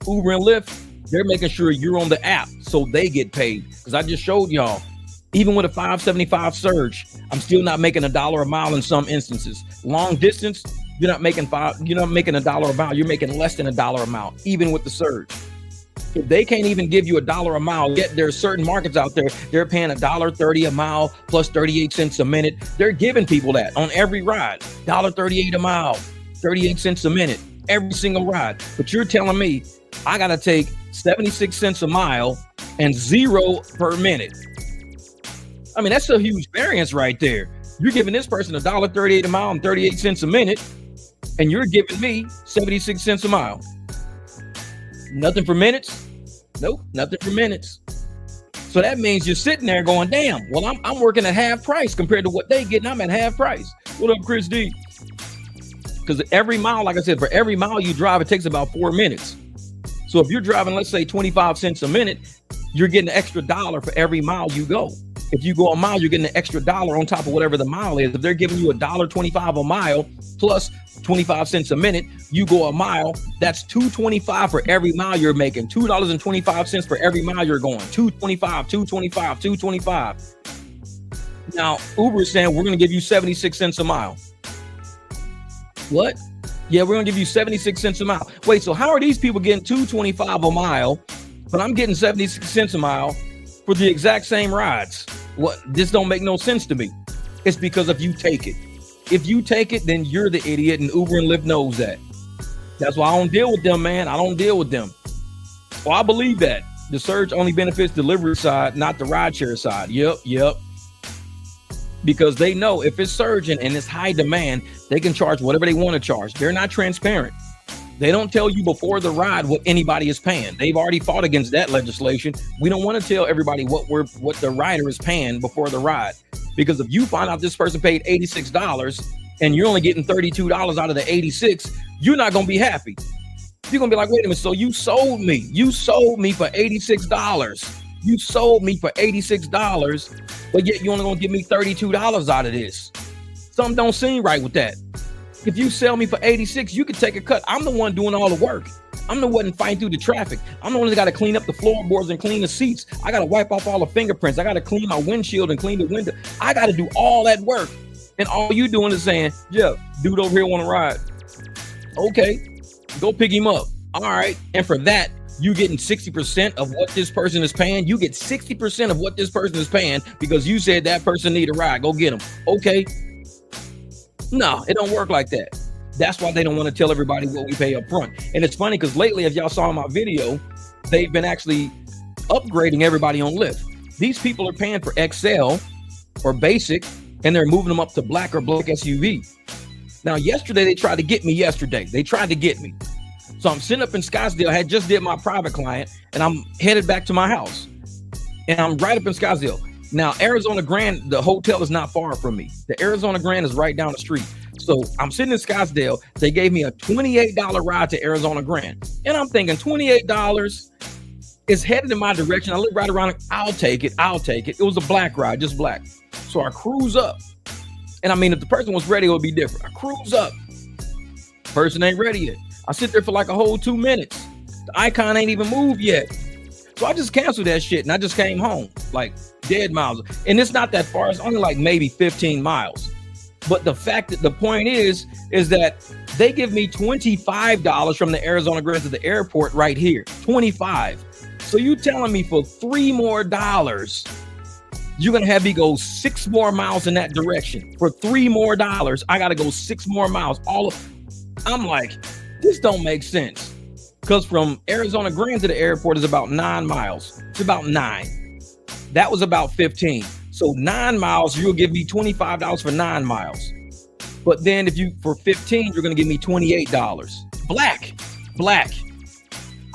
Uber and Lyft, they're making sure you're on the app so they get paid. Because I just showed y'all, even with a 575 surge, I'm still not making $1 a mile in some instances. Long distance, you're not making $1 a mile. You're making less than $1 a mile, even with the surge. If they can't even give you $1 a mile, yet there are certain markets out there, they're paying $1.30 a mile plus 38 cents a minute. They're giving people that on every ride, $1.38 a mile, 38 cents a minute, every single ride. But you're telling me I got to take 76 cents a mile and 0 per minute. I mean, that's a huge variance right there. You're giving this person $1.38 a mile and 38 cents a minute, and you're giving me 76 cents a mile. Nothing for minutes? Nope, nothing for minutes. So that means you're sitting there going, damn, well, I'm working at half price compared to what they get, and I'm at half price. What up, Chris D? Because every mile, like I said, for every mile you drive, it takes about 4 minutes. So if you're driving, let's say 25 cents a minute, you're getting an extra $1 for every mile you go. If you go a mile, you're getting an extra $1 on top of whatever the mile is. If they're giving you $1.25 a mile plus 25 cents a minute, you go a mile, that's $2.25 for every mile you're making. $2.25 for every mile you're going. $2.25. Now, Uber is saying we're going to give you 76 cents a mile. What? Yeah, we're going to give you 76 cents a mile. Wait, so how are these people getting $2.25 a mile, but I'm getting 76 cents a mile for the exact same rides? What? This don't make no sense to me. It's because if you take it. If you take it, then you're the idiot, and Uber and Lyft knows that. That's why I don't deal with them, man. I don't deal with them. Well, I believe that. The surge only benefits the delivery side, not the rideshare side. Yep. Because they know if it's surging and it's high demand, they can charge whatever they want to charge. They're not transparent. They don't tell you before the ride what anybody is paying. They've already fought against that legislation. We don't want to tell everybody what the rider is paying before the ride. Because if you find out this person paid $86 and you're only getting $32 out of the 86, you're not going to be happy. You're going to be like, wait a minute, so you sold me for $86. You sold me for $86, but yet you only going to give me $32 out of this. Something don't seem right with that. If you sell me for 86, you can take a cut. I'm the one doing all the work. I'm the one fighting through the traffic. I'm the one that got to clean up the floorboards and clean the seats. I got to wipe off all the fingerprints. I got to clean my windshield and clean the window. I got to do all that work. And all you doing is saying, yeah, dude over here want to ride. Okay, go pick him up. All right. And for that, you getting 60% of what this person is paying. You get 60% of what this person is paying because you said that person need a ride. Go get him. Okay. No, it don't work like that. That's why they don't want to tell everybody what we pay up front. And it's funny because lately, if y'all saw my video, they've been actually upgrading everybody on Lyft. These people are paying for XL or basic, and they're moving them up to black or black SUV. Now, yesterday, they tried to get me So I'm sitting up in Scottsdale. I had just did my private client, and I'm headed back to my house. And I'm right up in Scottsdale. Now, Arizona Grand, the hotel is not far from me. The Arizona Grand is right down the street. So I'm sitting in Scottsdale. They gave me a $28 ride to Arizona Grand. And I'm thinking $28 is headed in my direction. I live right around it. I'll take it. It was a black ride, just black. So I cruise up. And I mean, if the person was ready, it would be different. I cruise up. Person ain't ready yet. I sit there for like a whole 2 minutes. The icon ain't even moved yet. So I just canceled that shit and I just came home, like dead miles. And it's not that far. It's only like maybe 15 miles. But the point is that They give me $25 from the Arizona Grand to the airport right here. 25. So you telling me for $3 more, you're going to have me go 6 more miles in that direction. For $3 more, I got to go 6 more miles. I'm like, this don't make sense. Because from Arizona Grand to the airport is about 9 miles. It's about 9. That was about 15. So 9 miles, you'll give me $25 for 9 miles. But then if you, for 15, you're going to give me $28. Black.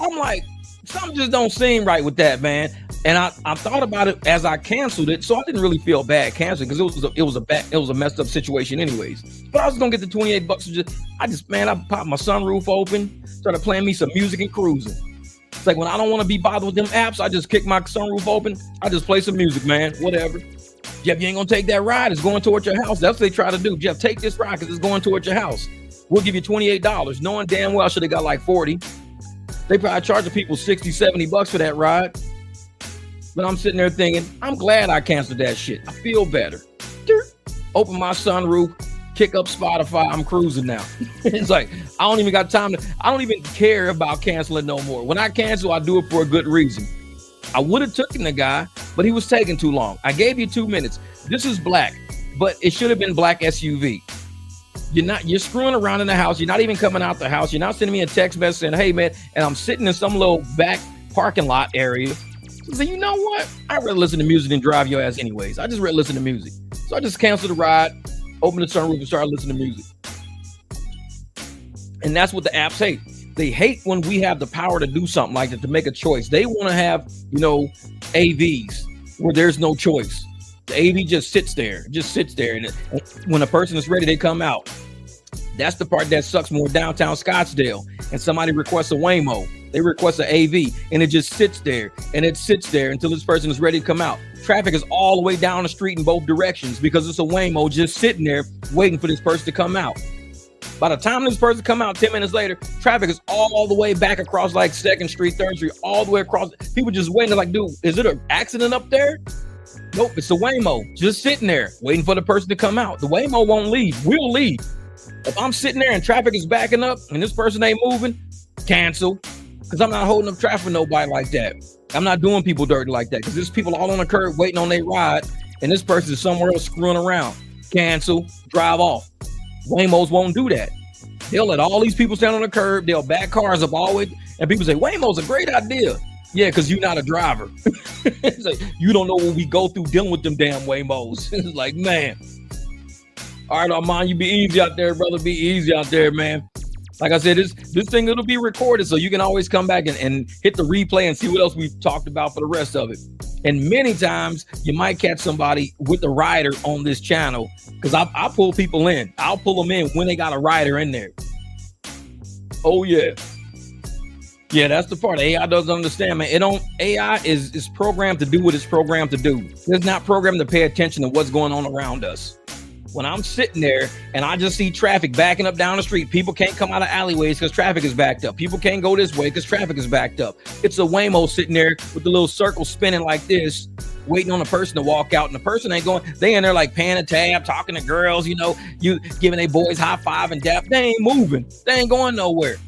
I'm like, something just don't seem right with that, man. And I thought about it as I canceled it, so I didn't really feel bad canceling because it was a messed up situation anyways. But I was gonna get the $28. I popped my sunroof open, started playing me some music and cruising. It's like when I don't want to be bothered with them apps, I just kick my sunroof open. I just play some music, man. Whatever. Jeff, you ain't gonna take that ride. It's going towards your house. That's what they try to do. Jeff, take this ride because it's going towards your house. We'll give you $28, knowing damn well I should have got like 40. They probably charging people $60, $70 for that ride. But I'm sitting there thinking, I'm glad I canceled that shit. I feel better. Open my sunroof, kick up Spotify. I'm cruising now. It's like, I don't even care about canceling no more. When I cancel, I do it for a good reason. I would have taken the guy, but he was taking too long. I gave you 2 minutes. This is black, but it should have been black SUV. You're screwing around in the house. You're not even coming out the house. You're not sending me a text message saying, hey man, and I'm sitting in some little back parking lot area. So you know what? I'd rather listen to music than drive your ass anyways. I just rather listen to music. So I just canceled the ride, opened the sunroof and started listening to music. And that's what the apps hate. They hate when we have the power to do something like that, to make a choice. They want to have, AVs where there's no choice. The AV just sits there. And when a person is ready, they come out. That's the part that sucks more downtown Scottsdale. And somebody requests a Waymo. They request an AV and it just sits there until this person is ready to come out. Traffic is all the way down the street in both directions because it's a Waymo just sitting there waiting for this person to come out. By the time this person come out 10 minutes later, traffic is all the way back across like 2nd Street, 3rd Street, all the way across. People just waiting. They're like, dude, is it an accident up there? Nope, it's a Waymo just sitting there waiting for the person to come out. The Waymo won't leave. We'll leave. If I'm sitting there and traffic is backing up and this person ain't moving, cancel. Because I'm not holding up traffic for nobody like that. I'm not doing people dirty like that. Because there's people all on the curb waiting on their ride, and this person is somewhere else screwing around. Cancel, drive off. Waymos won't do that. They'll let all these people stand on the curb. They'll back cars up all the way. And people say, Waymo's a great idea. Yeah, because you're not a driver. It's like, you don't know what we go through dealing with them damn Waymos. It's like, man. All right, Armand, you be easy out there, brother. Be easy out there, man. Like I said, this thing, it'll be recorded, so you can always come back and hit the replay and see what else we've talked about for the rest of it. And many times, you might catch somebody with a rider on this channel, because I pull people in. I'll pull them in when they got a rider in there. Oh, yeah. Yeah, that's the part AI doesn't understand, man. AI is programmed to do what it's programmed to do. It's not programmed to pay attention to what's going on around us. When I'm sitting there and I just see traffic backing up down the street, people can't come out of alleyways because traffic is backed up. People can't go this way because traffic is backed up. It's a Waymo sitting there with the little circle spinning like this, waiting on a person to walk out, and the person ain't going. They in there like paying a tab, talking to girls, you giving their boys high five and dap. They ain't moving. They ain't going nowhere.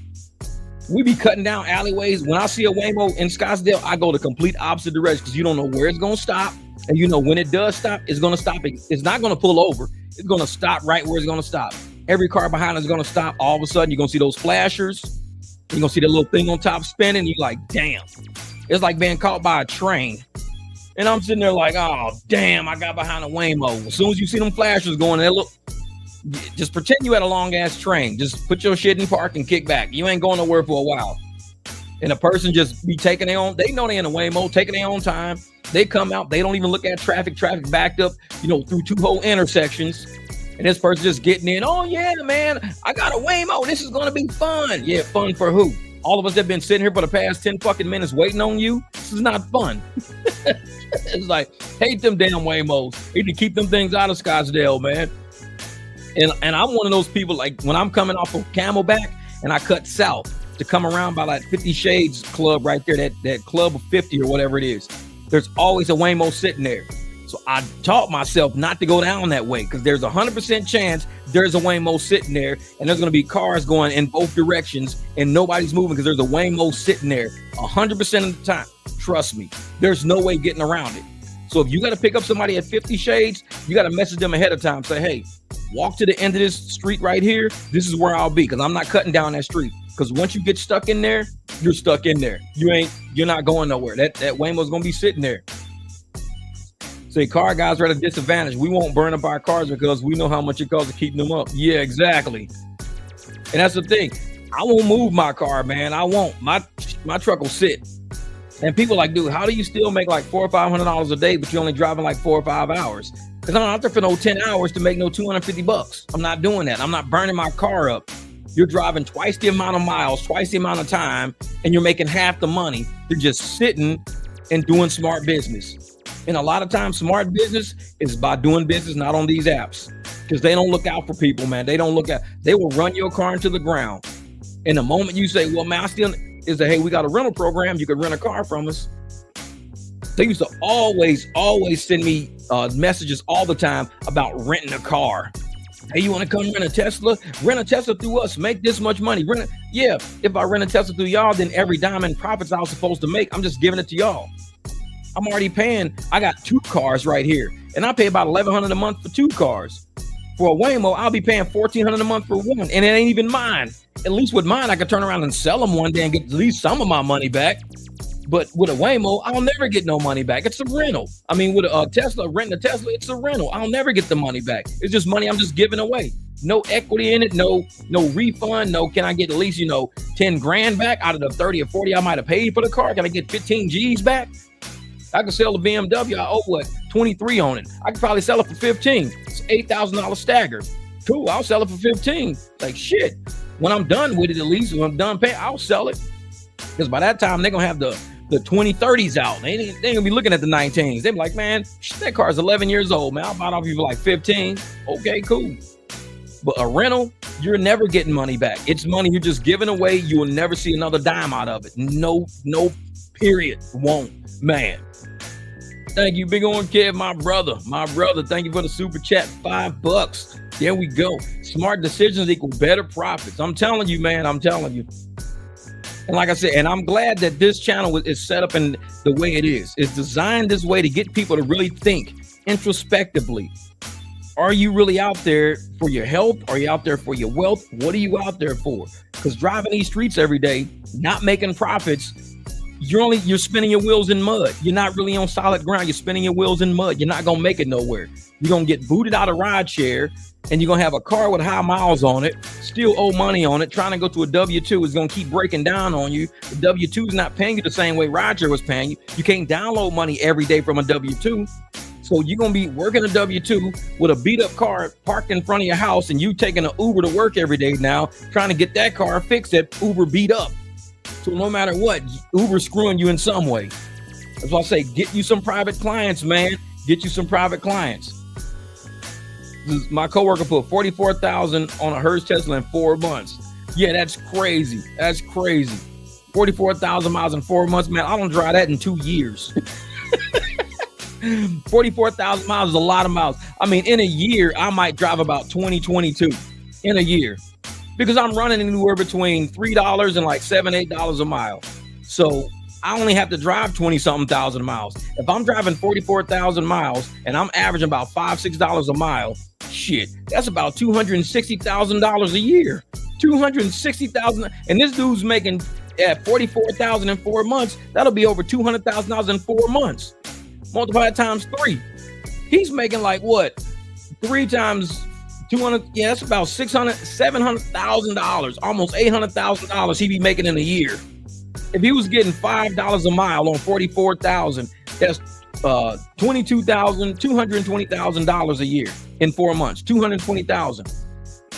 We be cutting down alleyways. When I see a Waymo in Scottsdale, I go the complete opposite direction because you don't know where it's going to stop. And when it does stop, it's going to stop. It's not going to pull over. It's going to stop right where it's going to stop. Every car behind is going to stop. All of a sudden, you're going to see those flashers. You're going to see that little thing on top spinning. You're like, damn. It's like being caught by a train. And I'm sitting there like, oh, damn, I got behind a Waymo. As soon as you see them flashers going, they look. Just pretend you had a long-ass train. Just put your shit in park and kick back. You ain't going nowhere for a while. And a person just be taking their own. They know they in a Waymo, taking their own time. They come out. They don't even look at traffic. Traffic backed up, through 2 whole intersections. And this person just getting in. Oh, yeah, man, I got a Waymo. This is going to be fun. Yeah, fun for who? All of us that have been sitting here for the past 10 fucking minutes waiting on you. This is not fun. It's like, hate them damn Waymos. Need to keep them things out of Scottsdale, man. And I'm one of those people, like when I'm coming off of Camelback and I cut south to come around by like 50 Shades Club right there, that club of 50 or whatever it is. There's always a Waymo sitting there. So I taught myself not to go down that way because there's 100% chance there's a Waymo sitting there and there's going to be cars going in both directions and nobody's moving because there's a Waymo sitting there 100% of the time. Trust me, there's no way getting around it. So if you got to pick up somebody at 50 Shades, you got to message them ahead of time. Say, hey, walk to the end of this street right here. This is where I'll be because I'm not cutting down that street. Because once you get stuck in there, you're stuck in there. You're not going nowhere. That Waymo's going to be sitting there. Say car guys are at a disadvantage. We won't burn up our cars because we know how much it costs to keep them up. Yeah, exactly. And that's the thing. I won't move my car, man. I won't. My truck will sit. And people like, dude, how do you still make like $400 or $500 a day, but you're only driving like 4 or 5 hours? Because I'm not out there for no 10 hours to make no $250. I'm not doing that. I'm not burning my car up. You're driving twice the amount of miles, twice the amount of time, and you're making half the money. You're just sitting and doing smart business. And a lot of times, smart business is by doing business not on these apps because they don't look out for people, man. They will run your car into the ground. And the moment you say, well, man, hey, we got a rental program. You could rent a car from us. They used to always send me messages all the time about renting a car. Hey, you want to come rent a Tesla? Rent a Tesla through us. Make this much money. Yeah, if I rent a Tesla through y'all, then every dime in profits I was supposed to make, I'm just giving it to y'all. I'm already paying. I got 2 cars right here, and I pay about $1,100 a month for 2 cars. For a Waymo, I'll be paying $1,400 a month for one, and it ain't even mine. At least with mine, I could turn around and sell them one day and get at least some of my money back. But with a Waymo, I'll never get no money back. It's a rental. I mean, with a Tesla, renting a Tesla, it's a rental. I'll never get the money back. It's just money I'm just giving away. No equity in it, no refund, no can I get at least, 10 grand back out of the 30 or 40 I might have paid for the car? Can I get 15 G's back? I could sell the BMW. I owe 23 on it. I could probably sell it for 15. It's $8,000 staggered. Cool, I'll sell it for 15. Like shit. When I'm done with it, at least when I'm done paying, I'll sell it. Because by that time they're gonna have the 2030s out. They ain't gonna be looking at the 19s. They be like, man, that car's 11 years old, man. I'll buy it off you for like 15. Okay, cool. But a rental, you're never getting money back. It's money you're just giving away. You will never see another dime out of it. No, period. Won't, man. Thank you, big on Kev, my brother. Thank you for the super chat, $5. There we go. Smart decisions equal better profits. I'm telling you, man. I'm telling you. And like I said, and I'm glad that this channel is set up in the way it is. It's designed this way to get people to really think introspectively. Are you really out there for your health? Are you out there for your wealth? What are you out there for? Because driving these streets every day, not making profits, you're spinning your wheels in mud. You're not really on solid ground. You're spinning your wheels in mud. You're not going to make it nowhere. You're going to get booted out of rideshare, and you're going to have a car with high miles on it, still owe money on it. Trying to go to a W-2 is going to keep breaking down on you. The W-2 is not paying you the same way rideshare was paying you. You can't download money every day from a W-2. So you're going to be working a W-2 with a beat up car parked in front of your house, and you taking an Uber to work every day now, trying to get that car fixed that Uber beat up. So no matter what, Uber's screwing you in some way. That's why I say, get you some private clients, man. Get you some private clients. My coworker put 44,000 on a Hertz Tesla in 4 months. Yeah, that's crazy. That's crazy. 44,000 miles in 4 months, man. I don't drive that in 2 years. 44,000 miles is a lot of miles. I mean, in a year, I might drive about 22 in a year because I'm running anywhere between $3 and like $7, $8 a mile. So I only have to drive 20-something thousand miles. If I'm driving 44,000 miles and I'm averaging about $5, $6 a mile, shit, that's about $260,000 a year. $260,000, and this dude's making at 44,000 in 4 months. That'll be over $200,000 in 4 months. Multiply that times 3. He's making like what? 3 times 200. Yeah, that's about $700,000, almost $800,000 he be making in a year. If he was getting $5 a mile on 44,000, that's $220,000 a year in 4 months. 220,000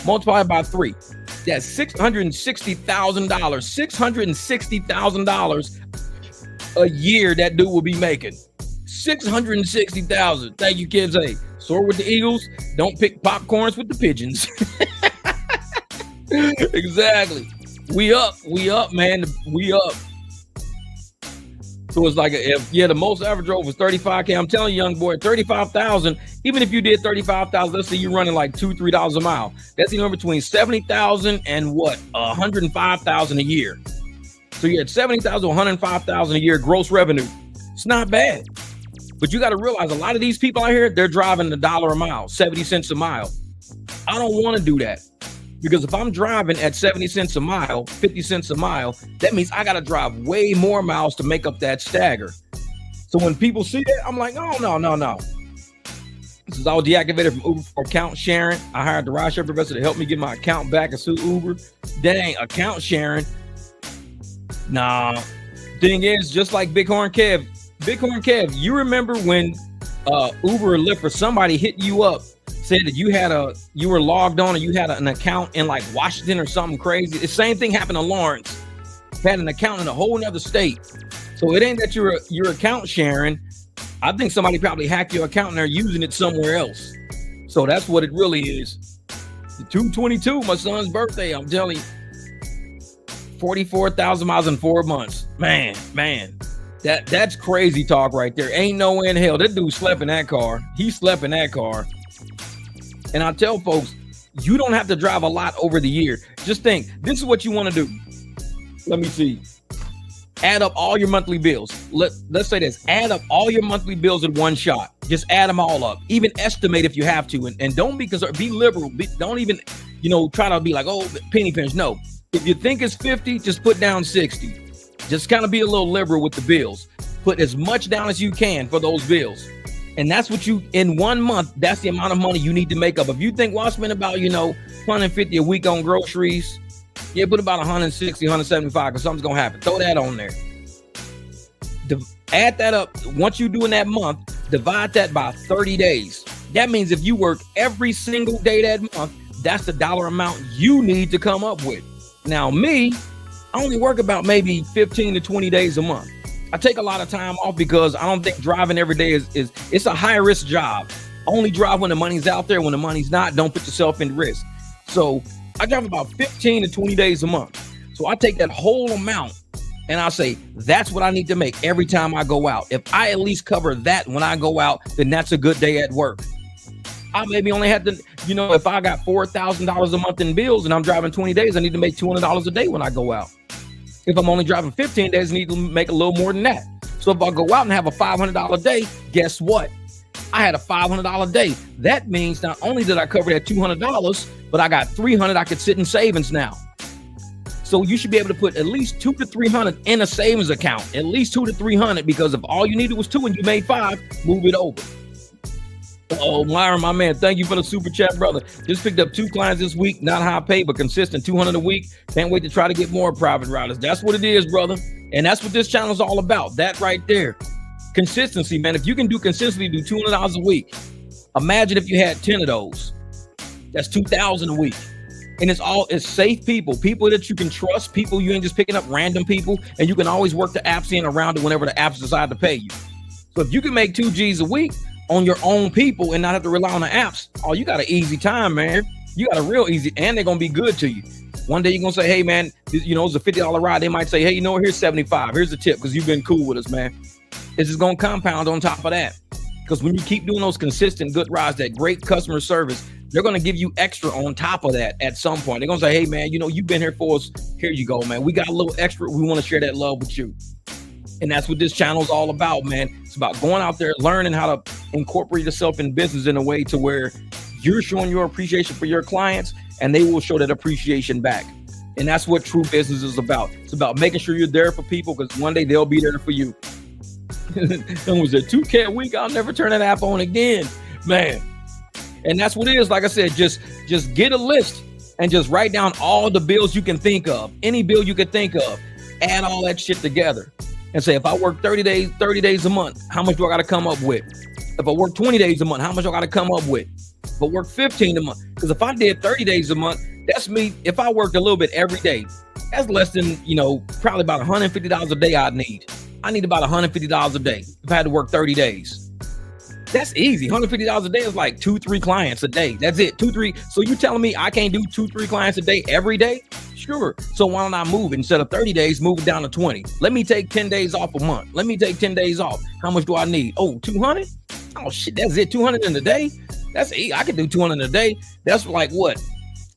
multiplied by 3. That's $660,000. $660,000 a year that dude will be making. $660,000. Thank you, kids. Hey, soar with the eagles. Don't pick popcorns with the pigeons. Exactly. We up, man. We up. So it's like if the most I ever drove was 35K. I'm telling you, young boy, 35,000. Even if you did 35,000, let's say you're running like $2-3 a mile. That's anywhere between 70,000 and 105,000 a year. So you had 70,000, 105,000 a year gross revenue. It's not bad. But you got to realize a lot of these people out here, they're driving $1 a mile, 70 cents a mile. I don't want to do that. Because if I'm driving at 70 cents a mile, 50 cents a mile, that means I got to drive way more miles to make up that stagger. So when people see that, I'm like, oh, no. Since I was deactivated from Uber for account sharing, I hired the rideshare professor to help me get my account back and sue Uber. Dang, account sharing. Nah. Thing is, just like Bighorn Kev, you remember when Uber or Lyft or somebody hit you up, said that you were logged on and you had an account in like Washington or something crazy. The same thing happened to Lawrence. Had an account in a whole nother state. So it ain't that you're account sharing. I think somebody probably hacked your account and they're using it somewhere else. So that's what it really is. The 222, my son's birthday, I'm telling you. 44,000 miles in 4 months. Man. That's crazy talk right there. Ain't no way in hell. That dude slept in that car. He slept in that car. And I tell folks, you don't have to drive a lot over the year. Just think, this is what you want to do. Let me see. Add up all your monthly bills. Let's say this. Add up all your monthly bills in one shot. Just add them all up. Even estimate if you have to. And don't be liberal. Don't even, try to be like, oh, penny pinch. No. If you think it's 50, just put down 60. Just kind of be a little liberal with the bills. Put as much down as you can for those bills. And that's what in 1 month, that's the amount of money you need to make up. If you think, well, I spend about, $150 a week on groceries, put about 160, 175, because something's going to happen. Throw that on there. Add that up. Once you do in that month, divide that by 30 days. That means if you work every single day that month, that's the dollar amount you need to come up with. Now, me, I only work about maybe 15 to 20 days a month. I take a lot of time off because I don't think driving every day it's a high risk job. Only drive when the money's out there. When the money's not, don't put yourself in risk. So I drive about 15 to 20 days a month. So I take that whole amount and I say, that's what I need to make every time I go out. If I at least cover that when I go out, then that's a good day at work. I maybe only had to, if I got $4,000 a month in bills and I'm driving 20 days, I need to make $200 a day when I go out. If I'm only driving 15 days, I need to make a little more than that. So if I go out and have a $500 day, guess what? I had a $500 day. That means not only did I cover that $200, but I got $300 I could sit in savings now. So you should be able to put at least $200 to $300 in a savings account, at least $200 to $300, because if all you needed was $2 and you made $5, move it over. Oh, Myron, my man, thank you for the super chat, brother. Just picked up 2 clients this week, not high pay, but consistent, $200 a week. Can't wait to try to get more private riders. That's what it is, brother. And that's what this channel is all about. That right there. Consistency, man. If you can do consistently, do $200 a week. Imagine if you had 10 of those. That's $2,000 a week. And it's safe people that you can trust, people you ain't just picking up random people, and you can always work the apps in around it whenever the apps decide to pay you. So if you can make 2 G's a week on your own people and not have to rely on the apps, oh, you got an easy time, man. You got a real easy, and they're gonna be good to you. One day you're gonna say, hey man, it's a $50 ride. They might say, hey, here's 75. Here's the tip, because you've been cool with us, man. It's just gonna compound on top of that. Because when you keep doing those consistent good rides, that great customer service, they're gonna give you extra on top of that at some point. They're gonna say, hey man, you've been here for us. Here you go, man. We got a little extra. We want to share that love with you. And that's what this channel is all about, man. It's about going out there, learning how to incorporate yourself in business in a way to where you're showing your appreciation for your clients and they will show that appreciation back. And that's what true business is about. It's about making sure you're there for people, because one day they'll be there for you. And was a 2K a week, I'll never turn that app on again, man. And that's what it is. Like I said, just get a list and just write down all the bills you can think of, any bill you can think of, add all that shit together. And say, if I work 30 days a month, how much do I got to come up with? If I work 20 days a month, how much do I got to come up with? If I work 15 a month, because if I did 30 days a month, that's me. If I worked a little bit every day, that's less than, probably about $150 a day I'd need. I need about $150 a day if I had to work 30 days. That's easy. $150 a day is like 2-3 clients a day. That's it. 2-3. So you telling me I can't do 2-3 clients a day every day? Sure. So why don't I move it? Instead of 30 days, move it down to 20. Let me take 10 days off a month. Let me take 10 days off. How much do I need? Oh, 200? Oh, shit, that's it. 200 in a day? That's it. I can do 200 in a day. That's like what?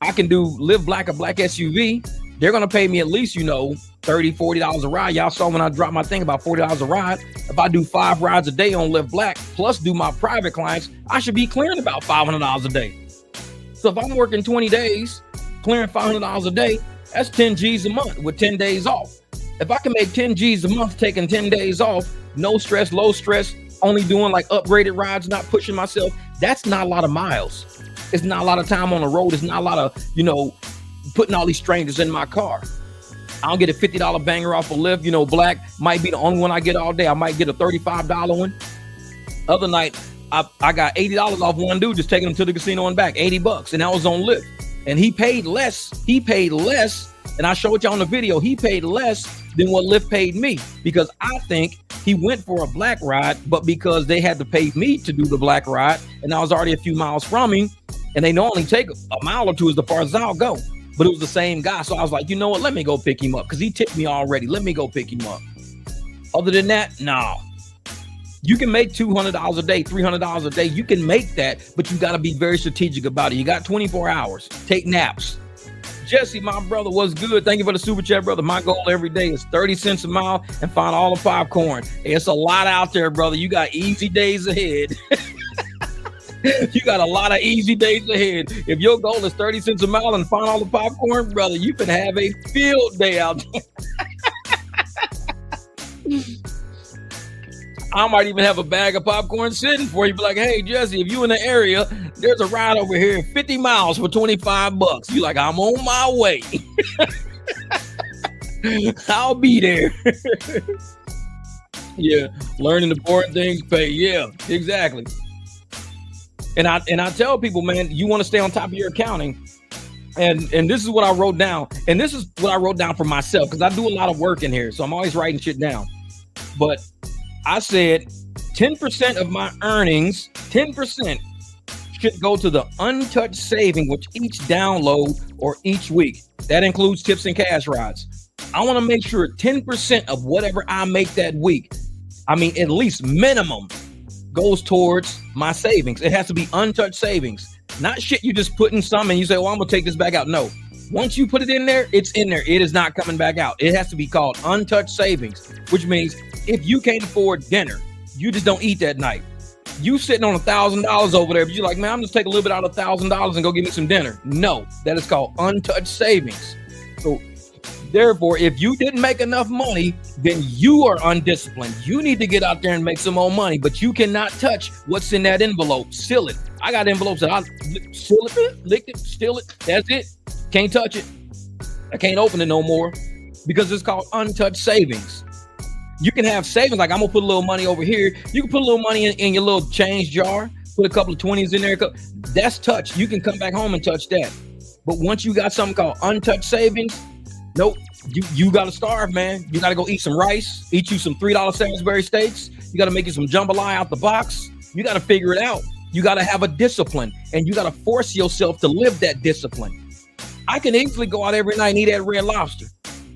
I can do Live Black, a black SUV. They're going to pay me at least, $30, $40 a ride. Y'all saw when I dropped my thing about $40 a ride. If I do 5 rides a day on Live Black, plus do my private clients, I should be clearing about $500 a day. So if I'm working 20 days, clearing $500 a day, that's 10 G's a month with 10 days off. If I can make 10 G's a month, taking 10 days off, no stress, low stress, only doing like upgraded rides, not pushing myself, that's not a lot of miles. It's not a lot of time on the road. It's not a lot of, putting all these strangers in my car. I don't get a $50 banger off a Lyft. Black might be the only one I get all day. I might get a $35 one. Other night, I got $80 off one dude just taking him to the casino and back, $80, and that was on Lyft. And he paid less. And I showed you on the video, he paid less than what Lyft paid me, because I think he went for a black ride, but because they had to pay me to do the black ride, and I was already a few miles from him, and they normally take a mile or two as far as I'll go. But it was the same guy. So I was like, you know what? Let me go pick him up, because he tipped me already. Let me go pick him up. Other than that, no. You can make $200 a day, $300 a day. You can make that, but you got to be very strategic about it. You got 24 hours. Take naps. Jesse, my brother, what's good? Thank you for the super chat, brother. My goal every day is 30 cents a mile and find all the popcorn. It's a lot out there, brother. You got easy days ahead. You got a lot of easy days ahead. If your goal is 30 cents a mile and find all the popcorn, brother, you can have a field day out there. I might even have a bag of popcorn sitting for you. Be like, hey, Jesse, if you in the area, there's a ride over here, 50 miles for $25. You like, I'm on my way. I'll be there. Yeah, learning the important things pay. Yeah, exactly. And I tell people, man, you want to stay on top of your accounting. And this is what I wrote down. And this is what I wrote down for myself, because I do a lot of work in here. So I'm always writing shit down. But I said 10% of my earnings, 10% should go to the untouched saving with each download or each week. That includes tips and cash rides. I want to make sure 10% of whatever I make that week, at least minimum, goes towards my savings. It has to be untouched savings, not shit you just put in some and you say, well, I'm going to take this back out. No. Once you put it in there, it's in there. It is not coming back out. It has to be called untouched savings, which means if you can't afford dinner, you just don't eat that night. You sitting on $1,000 over there, but you're like, man, I'm just take a little bit out of $1,000 and go get me some dinner. No, that is called untouched savings. So therefore, if you didn't make enough money, then you are undisciplined. You need to get out there and make some more money, but you cannot touch what's in that envelope. Seal it. I got envelopes that I seal it, lick it, steal it. That's it. Can't touch it. I can't open it no more because it's called untouched savings. You can have savings, like I'm gonna put a little money over here. You can put a little money in your little change jar, put a couple of 20s in there. That's touch. You can come back home and touch that. But once you got something called untouched savings, nope, you gotta starve, man. You gotta go eat some rice, eat you some $3 Salisbury steaks. You gotta make you some jambalaya out the box. You gotta figure it out. You gotta have a discipline, and you gotta force yourself to live that discipline. I can easily go out every night and eat that Red Lobster,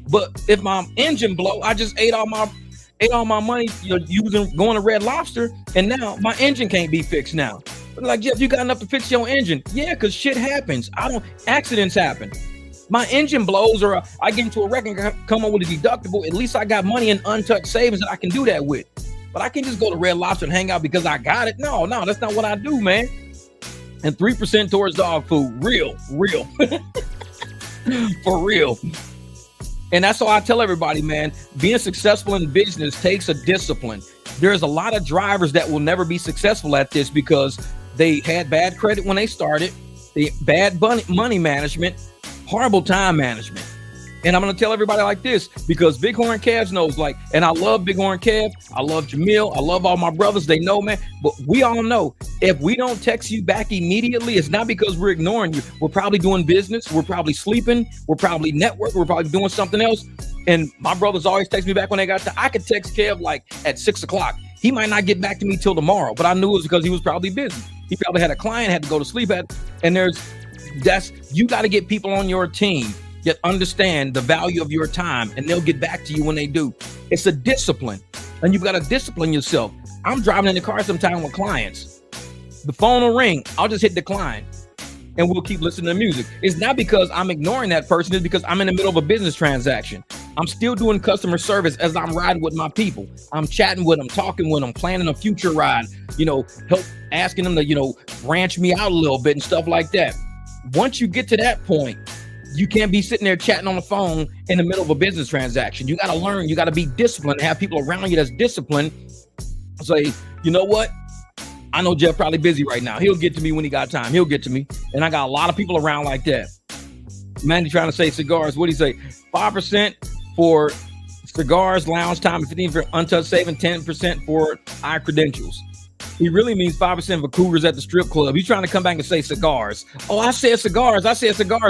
but if my engine blow, I just ate all my money going to Red Lobster, and now my engine can't be fixed now. Like, Jeff, you got enough to fix your engine? Yeah, because shit happens. Accidents happen. My engine blows, or I get into a wreck and come up with a deductible. At least I got money in untouched savings that I can do that with. But I can't just go to Red Lobster and hang out because I got it. No, that's not what I do, man. And 3% towards dog food. Real. For real. And that's why I tell everybody, man, being successful in business takes a discipline. There's a lot of drivers that will never be successful at this because they had bad credit when they started, bad money management, horrible time management. And I'm going to tell everybody like this, because Bighorn Cavs knows, and I love Bighorn Cav. I love Jamil. I love all my brothers. They know, man. But we all know if we don't text you back immediately, it's not because we're ignoring you. We're probably doing business. We're probably sleeping. We're probably networking. We're probably doing something else. And my brothers always text me back when they got I could text Kev at 6 o'clock. He might not get back to me till tomorrow, but I knew it was because he was probably busy. He probably had a client, had to go to sleep at. And you got to get people on your team. that understand the value of your time, and they'll get back to you when they do. It's a discipline, and you've got to discipline yourself. I'm driving in the car sometime with clients. The phone will ring. I'll just hit decline, and we'll keep listening to music. It's not because I'm ignoring that person. It's because I'm in the middle of a business transaction. I'm still doing customer service as I'm riding with my people. I'm chatting with them, talking with them, planning a future ride, help asking them to, branch me out a little bit and stuff like that. Once you get to that point, you can't be sitting there chatting on the phone in the middle of a business transaction. You got to learn. You got to be disciplined, have people around you that's disciplined. Say, you know what? I know Jeff probably busy right now. He'll get to me when he got time. He'll get to me. And I got a lot of people around like that. Mandy trying to say cigars. What do you say? 5% for cigars, lounge time, 15% for untouched saving, 10% for eye credentials. He really means 5% for cougars at the strip club. He's trying to come back and say cigars. Oh, I said cigars.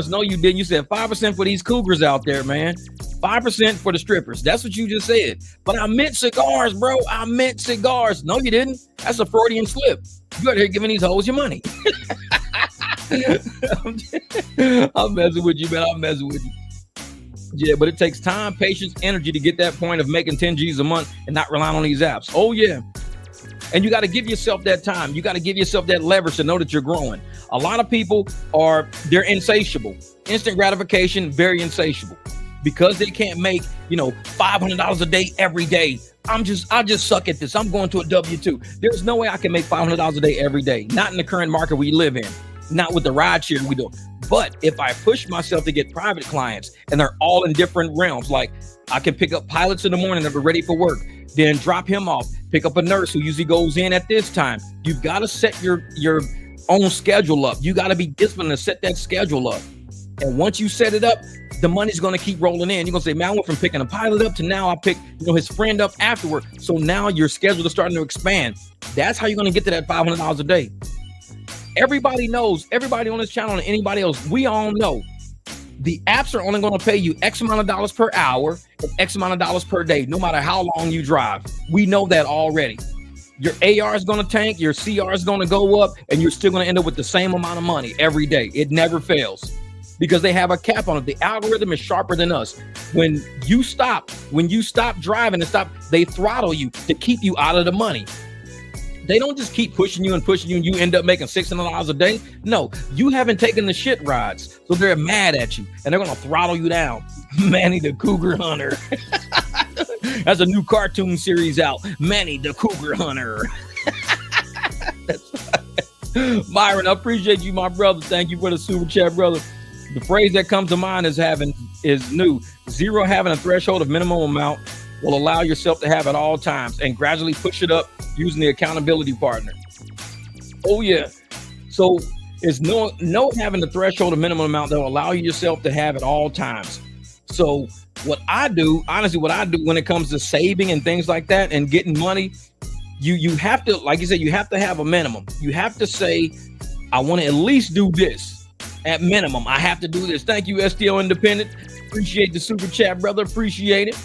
No, you didn't. You said 5% for these cougars out there, man. 5% for the strippers. That's what you just said. But I meant cigars, bro. I meant cigars. No, you didn't. That's a Freudian slip. You out here giving these hoes your money. I'm messing with you, man. I'm messing with you. Yeah, but it takes time, patience, energy to get that point of making 10 G's a month and not relying on these apps. Oh, yeah. And you got to give yourself that time. You got to give yourself that leverage to know that you're growing. A lot of people they're insatiable. Instant gratification, very insatiable. Because they can't make, $500 a day every day. I just suck at this. I'm going to a W-2. There's no way I can make $500 a day every day. Not in the current market we live in. Not with the ride share we do. But if I push myself to get private clients, and they're all in different realms, like I can pick up pilots in the morning that are ready for work, then drop him off, pick up a nurse who usually goes in at this time. You've got to set your own schedule up. You got to be disciplined to set that schedule up. And once you set it up, the money's going to keep rolling in. You're going to say, man, I went from picking a pilot up to now I pick, his friend up afterward. So now your schedule is starting to expand. That's how you're going to get to that $500 a day. Everybody knows, everybody on this channel and anybody else, we all know the apps are only going to pay you X amount of dollars per hour and X amount of dollars per day, no matter how long you drive. We know that already. Your AR is going to tank, your CR is going to go up, and you're still going to end up with the same amount of money every day. It never fails because they have a cap on it. The algorithm is sharper than us. When you stop driving they throttle you to keep you out of the money. They don't just keep pushing you and you end up making $600 a day. No, you haven't taken the shit rides. So they're mad at you and they're going to throttle you down. Manny the Cougar Hunter. That's a new cartoon series out. Manny the Cougar Hunter. Myron, I appreciate you, my brother. Thank you for the super chat, brother. The phrase that comes to mind is new. Zero having a threshold of minimum amount will allow yourself to have at all times and gradually push it up using the accountability partner. Oh yeah. So it's no having the threshold of minimum amount that will allow yourself to have at all times. So what I do when it comes to saving and things like that and getting money, you have to, like you said, you have to have a minimum. You have to say, I want to at least do this. At minimum, I have to do this. Thank you, STL Independent. Appreciate the super chat, brother. Appreciate it.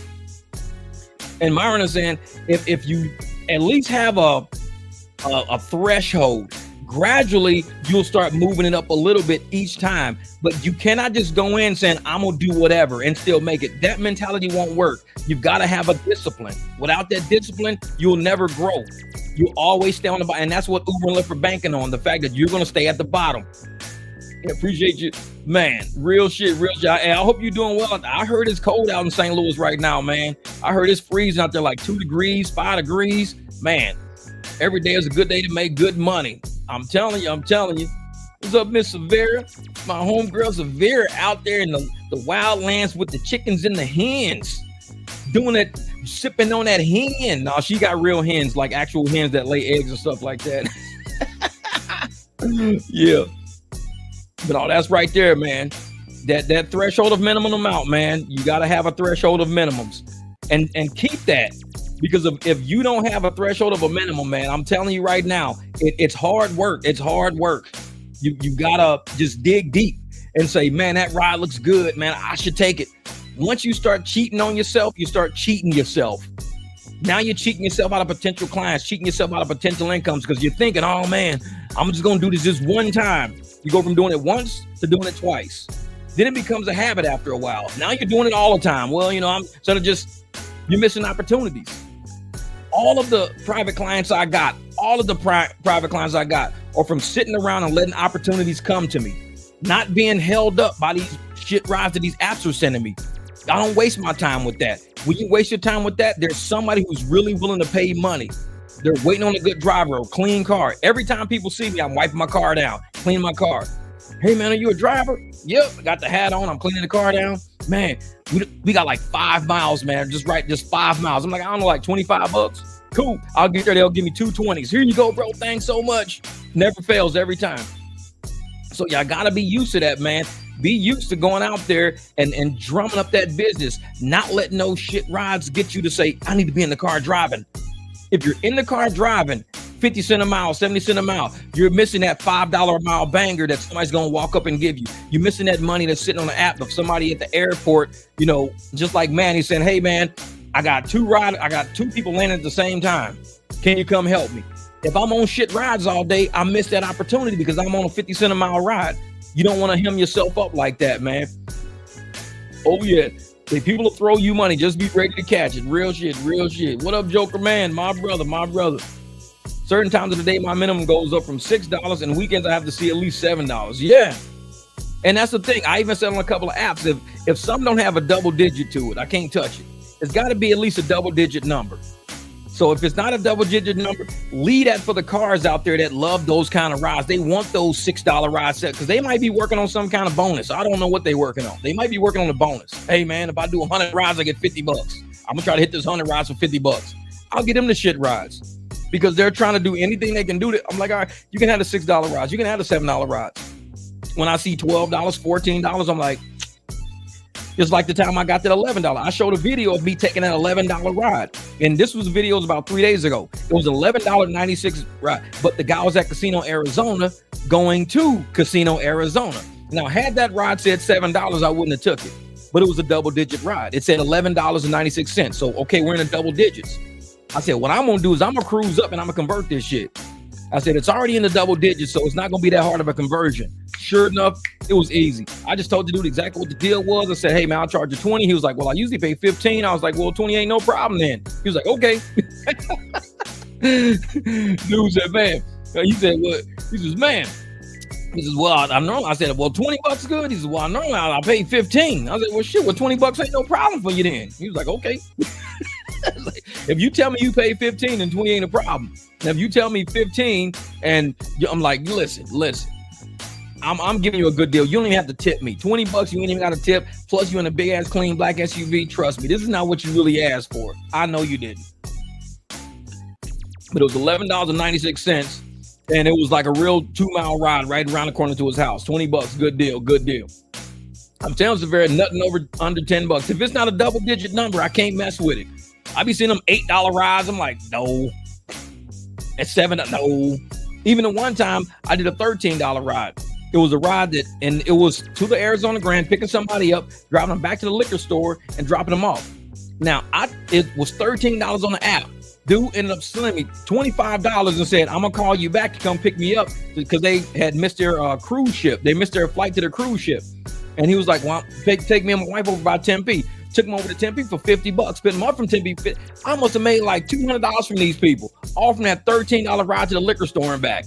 And Myron is saying, if you at least have a threshold, gradually you'll start moving it up a little bit each time. But you cannot just go in saying, I'm going to do whatever and still make it. That mentality won't work. You've got to have a discipline. Without that discipline, you'll never grow. You'll always stay on the bottom. And that's what Uber and Lyft are banking on, the fact that you're going to stay at the bottom. I appreciate you, man. Real shit. Hey, I hope you're doing well. I heard it's cold out in St. Louis right now, man. I heard it's freezing out there, like 2 degrees, 5 degrees. Man, every day is a good day to make good money. I'm telling you. What's up, Miss Severa? My homegirl Severa out there in the wildlands with the chickens and the hens. Doing it, sipping on that hen. No, she got real hens, like actual hens that lay eggs and stuff like that. Yeah. But all that's right there, man. That threshold of minimum amount, man. You got to have a threshold of minimums and keep that, because if you don't have a threshold of a minimum, man, I'm telling you right now, it's hard work. It's hard work. You got to just dig deep and say, man, that ride looks good, man. I should take it. Once you start cheating on yourself, you start cheating yourself. Now you're cheating yourself out of potential clients, cheating yourself out of potential incomes because you're thinking, oh, man, I'm just going to do this just one time. You go from doing it once to doing it twice. Then it becomes a habit after a while. Now you're doing it all the time. Well, you're missing opportunities. All of the private clients I got, are from sitting around and letting opportunities come to me, not being held up by these shit rides that these apps are sending me. I don't waste my time with that. When you waste your time with that, there's somebody who's really willing to pay money. They're waiting on a good driver, a clean car. Every time people see me, I'm wiping my car down, cleaning my car. Hey man, are you a driver? Yep, I got the hat on, I'm cleaning the car down. Man, we got like 5 miles, man, just 5 miles. I'm like, I don't know, like $25. Cool, I'll get there, they'll give me 220s. Here you go, bro, thanks so much. Never fails every time. So y'all gotta be used to that, man. Be used to going out there and drumming up that business, not letting those shit rides get you to say, I need to be in the car driving. If you're in the car driving, 50 cents a mile, 70 cents a mile, you're missing that $5 a mile banger that somebody's going to walk up and give you. You're missing that money that's sitting on the app of somebody at the airport, just like Manny saying, hey man, I got 2 people landing at the same time. Can you come help me? If I'm on shit rides all day, I miss that opportunity because I'm on a 50 cent a mile ride. You don't want to hem yourself up like that, man. Oh yeah. People will throw you money. Just be ready to catch it. Real shit. What up, Joker Man? My brother. Certain times of the day, my minimum goes up from $6, and weekends I have to see at least $7. Yeah. And that's the thing. I even said on a couple of apps, if some don't have a double digit to it, I can't touch it. It's got to be at least a double digit number. So if it's not a double digit number, leave that for the cars out there that love those kind of rides. They want those $6 rides set because they might be working on some kind of bonus. I don't know what they're working on. They might be working on a bonus. Hey man, if I do 100 rides, I get $50. I'm gonna try to hit this 100 rides for $50. I'll get them the shit rides because they're trying to do anything they can do. I'm like, all right, you can have the $6 rides. You can have the $7 rides. When I see $12, $14, I'm like, just like the time I got that $11. I showed a video of me taking that $11 ride. And this was videos about 3 days ago. It was $11.96 ride. But the guy was at Casino Arizona going to Casino Arizona. Now, had that ride said $7, I wouldn't have took it. But it was a double digit ride. It said $11.96. So, okay, we're in the double digits. I said, what I'm going to do is I'm going to cruise up and I'm going to convert this shit. I said, it's already in the double digits, so it's not going to be that hard of a conversion. Sure enough, it was easy. I just told the dude exactly what the deal was. I said, hey, man, I'll charge you 20. He was like, well, I usually pay 15. I was like, well, 20 ain't no problem then. He was like, okay. Dude said, man. He said, what? He says, man. He says, well, I know. I said, well, $20 is good. He says, well, I know I paid 15. I said, well, shit, well, $20 ain't no problem for you then. He was like, okay. Like, if you tell me you pay 15, then 20 ain't a problem. Now, if you tell me 15 and I'm like, listen, I'm giving you a good deal. You don't even have to tip me. $20, you ain't even got to tip. Plus, you in a big ass clean black SUV. Trust me, this is not what you really asked for. I know you didn't. But it was $11.96, and it was like a real 2-mile ride right around the corner to his house. $20, good deal. I'm telling you, Severe, nothing under $10. If it's not a double digit number, I can't mess with it. I be seeing them $8 rides. I'm like, no. At $7, no. Even the one time I did a $13 ride. It was a ride and it was to the Arizona Grand, picking somebody up, driving them back to the liquor store and dropping them off. Now, it was $13 on the app. Dude ended up sending me $25 and said, I'm going to call you back to come pick me up because they had missed their cruise ship. They missed their flight to their cruise ship. And he was like, well, take me and my wife over by Tempe. Took him over to Tempe for $50. Spent him up from Tempe. I must have made like $200 from these people, all from that $13 ride to the liquor store and back.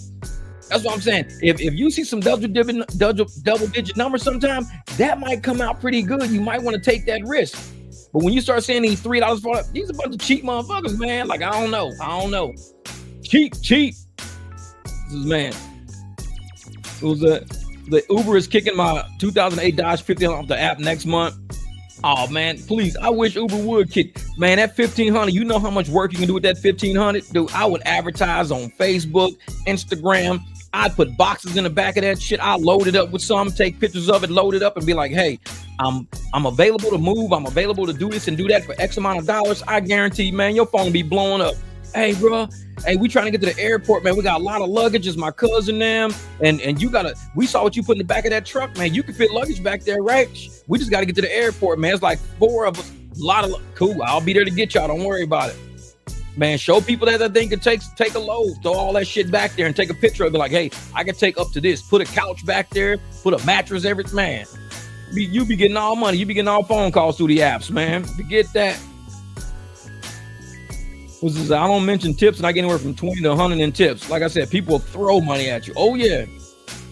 That's what I'm saying. If you see some double digit numbers sometime, that might come out pretty good. You might want to take that risk. But when you start seeing these $3 for it, these are a bunch of cheap motherfuckers, man. Like, I don't know. Cheap. This is, man. It was the Uber is kicking my 2008 Dodge 50 off the app next month. Oh man, please! I wish Uber would kick. Man, that 1,500. You know how much work you can do with that 1,500, dude. I would advertise on Facebook, Instagram. I'd put boxes in the back of that shit. I'll load it up with some, take pictures of it, load it up, and be like, hey, I'm available to move. I'm available to do this and do that for X amount of dollars. I guarantee, man, your phone will be blowing up. Hey, bro. Hey, we trying to get to the airport, man. We got a lot of luggage. It's my cousin, them. And we saw what you put in the back of that truck, man. You can fit luggage back there, right? We just got to get to the airport, man. It's like 4 of us. A lot of, cool. I'll be there to get y'all. Don't worry about it. Man, show people that I think it takes, take a load, throw all that shit back there and take a picture of it. Like, hey, I can take up to this. Put a couch back there, put a mattress, everything. Man, You be getting all money. You be getting all phone calls through the apps, man. Forget that. I don't mention tips, and I get anywhere from 20 to 100 in tips. Like I said, people throw money at you. Oh yeah,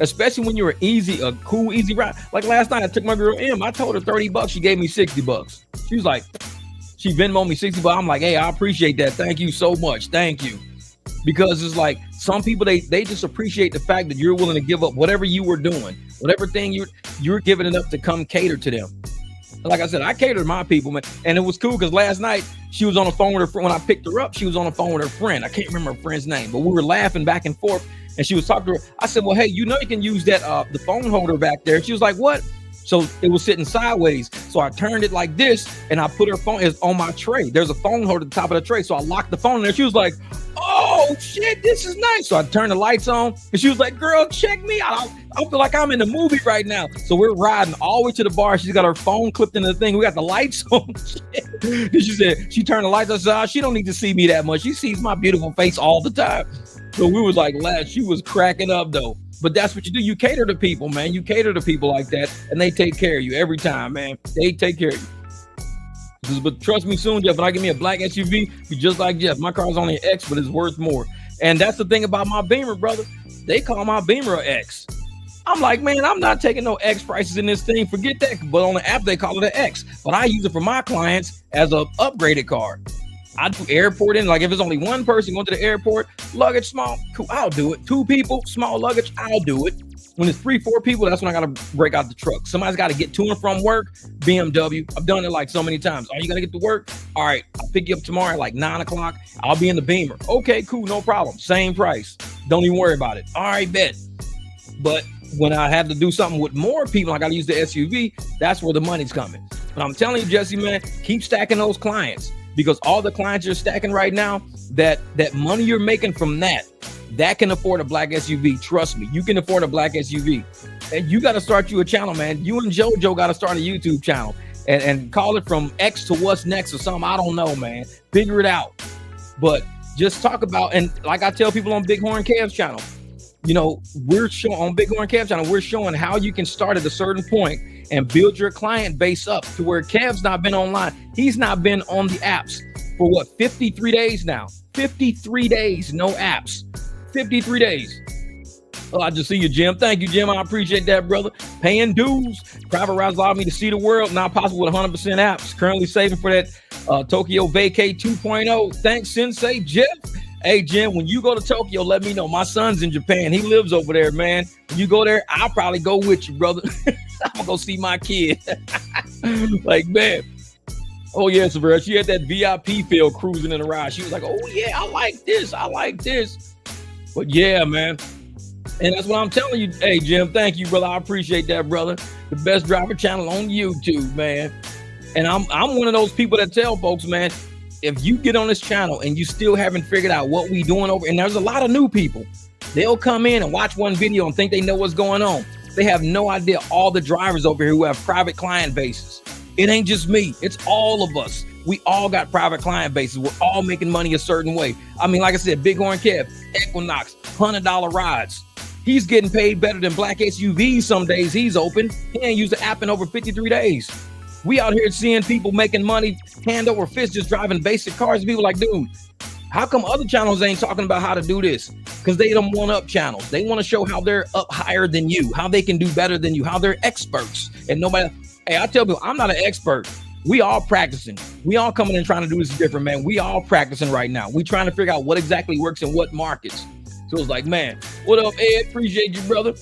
especially when you're a cool, easy ride. Like last night, I took my girl M. I told her $30. She gave me $60. She was like, she Venmoed me $60. I'm like, hey, I appreciate that. Thank you so much. Thank you. Because it's like some people, they just appreciate the fact that you're willing to give up whatever you were doing, whatever thing you're giving it up to come cater to them. Like I said, I cater to my people, man. And it was cool because last night she was on the phone with her friend. When I picked her up, she was on the phone with her friend. I can't remember her friend's name, but we were laughing back and forth. And she was talking to her. I said, well, hey, you can use that the phone holder back there. She was like, what? So it was sitting sideways. So I turned it like this and I put her phone on my tray. There's a phone holder at the top of the tray. So I locked the phone in there. She was like, oh shit, this is nice. So I turned the lights on and she was like, girl, check me out. I feel like I'm in the movie right now. So we're riding all the way to the bar. She's got her phone clipped into the thing. We got the lights on. She said, she turned the lights on. I said, she don't need to see me that much. She sees my beautiful face all the time. So we was like, she was cracking up though. But that's what you do. You cater to people, man. You cater to people like that, and they take care of you every time, man. They take care of you. But trust me soon, Jeff, when I get me a black SUV, be just like Jeff. My car's only an X, but it's worth more. And that's the thing about my Beamer, brother. They call my Beamer an X. I'm like, man, I'm not taking no X prices in this thing. Forget that. But on the app, they call it an X. But I use it for my clients as an upgraded car. I do airport in, like if it's only one person going to the airport, luggage small, cool, I'll do it. 2 people, small luggage, I'll do it. When it's 3-4 people, that's when I got to break out the truck. Somebody's got to get to and from work, BMW. I've done it like so many times. Are you going to get to work? All right, I'll pick you up tomorrow at like 9 o'clock. I'll be in the Beamer. Okay, cool, no problem. Same price. Don't even worry about it. All right, bet. But when I have to do something with more people, I got to use the SUV, that's where the money's coming. But I'm telling you, Jesse, man, keep stacking those clients. Because all the clients you're stacking right now, that money you're making from that can afford a black SUV. Trust me, you can afford a black SUV. And you got to start you a channel, man. You and JoJo got to start a YouTube channel and call it from X to what's next or something. I don't know, man. Figure it out. But just talk about, and like I tell people on Bighorn Kev's channel, we're showing on Bighorn Kev's channel, we're showing how you can start at a certain point and build your client base up to where Kev's not been online. He's not been on the apps for 53 days now. 53 days, no apps. 53 days. Oh, I just see you, Jim. Thank you, Jim. I appreciate that, brother. Paying dues. Private rides allowed me to see the world. Not possible with 100% apps. Currently saving for that Tokyo Vacay 2.0. Thanks, Sensei Jeff. Hey, Jim, when you go to Tokyo, let me know. My son's in Japan. He lives over there, man. When you go there, I'll probably go with you, brother. I'm going to go see my kid. Like, man. Oh, yeah, Severa. She had that VIP feel cruising in the ride. She was like, oh, yeah, I like this. I like this. But, yeah, man. And that's what I'm telling you. Hey, Jim, thank you, brother. I appreciate that, brother. The best driver channel on YouTube, man. And I'm one of those people that tell folks, man, if you get on this channel and you still haven't figured out what we doing over, and there's a lot of new people, they'll come in and watch one video and think they know what's going on. They have no idea all the drivers over here who have private client bases. It ain't just me. It's all of us. We all got private client bases. We're all making money a certain way. I mean, like I said, Bighorn Kev, Equinox, $100 rides. He's getting paid better than black SUVs some days he's open. He ain't used the app in over 53 days. We out here seeing people making money hand over fist just driving basic cars. People like, dude, how come other channels ain't talking about how to do this? Because they don't want up channels. They want to show how they're up higher than you, how they can do better than you, how they're experts. And nobody, hey, I tell people, I'm not an expert. We all practicing. We all coming in trying to do this different, man. We all practicing right now. We trying to figure out what exactly works in what markets. So it's like, man, what up, Ed? Appreciate you, brother.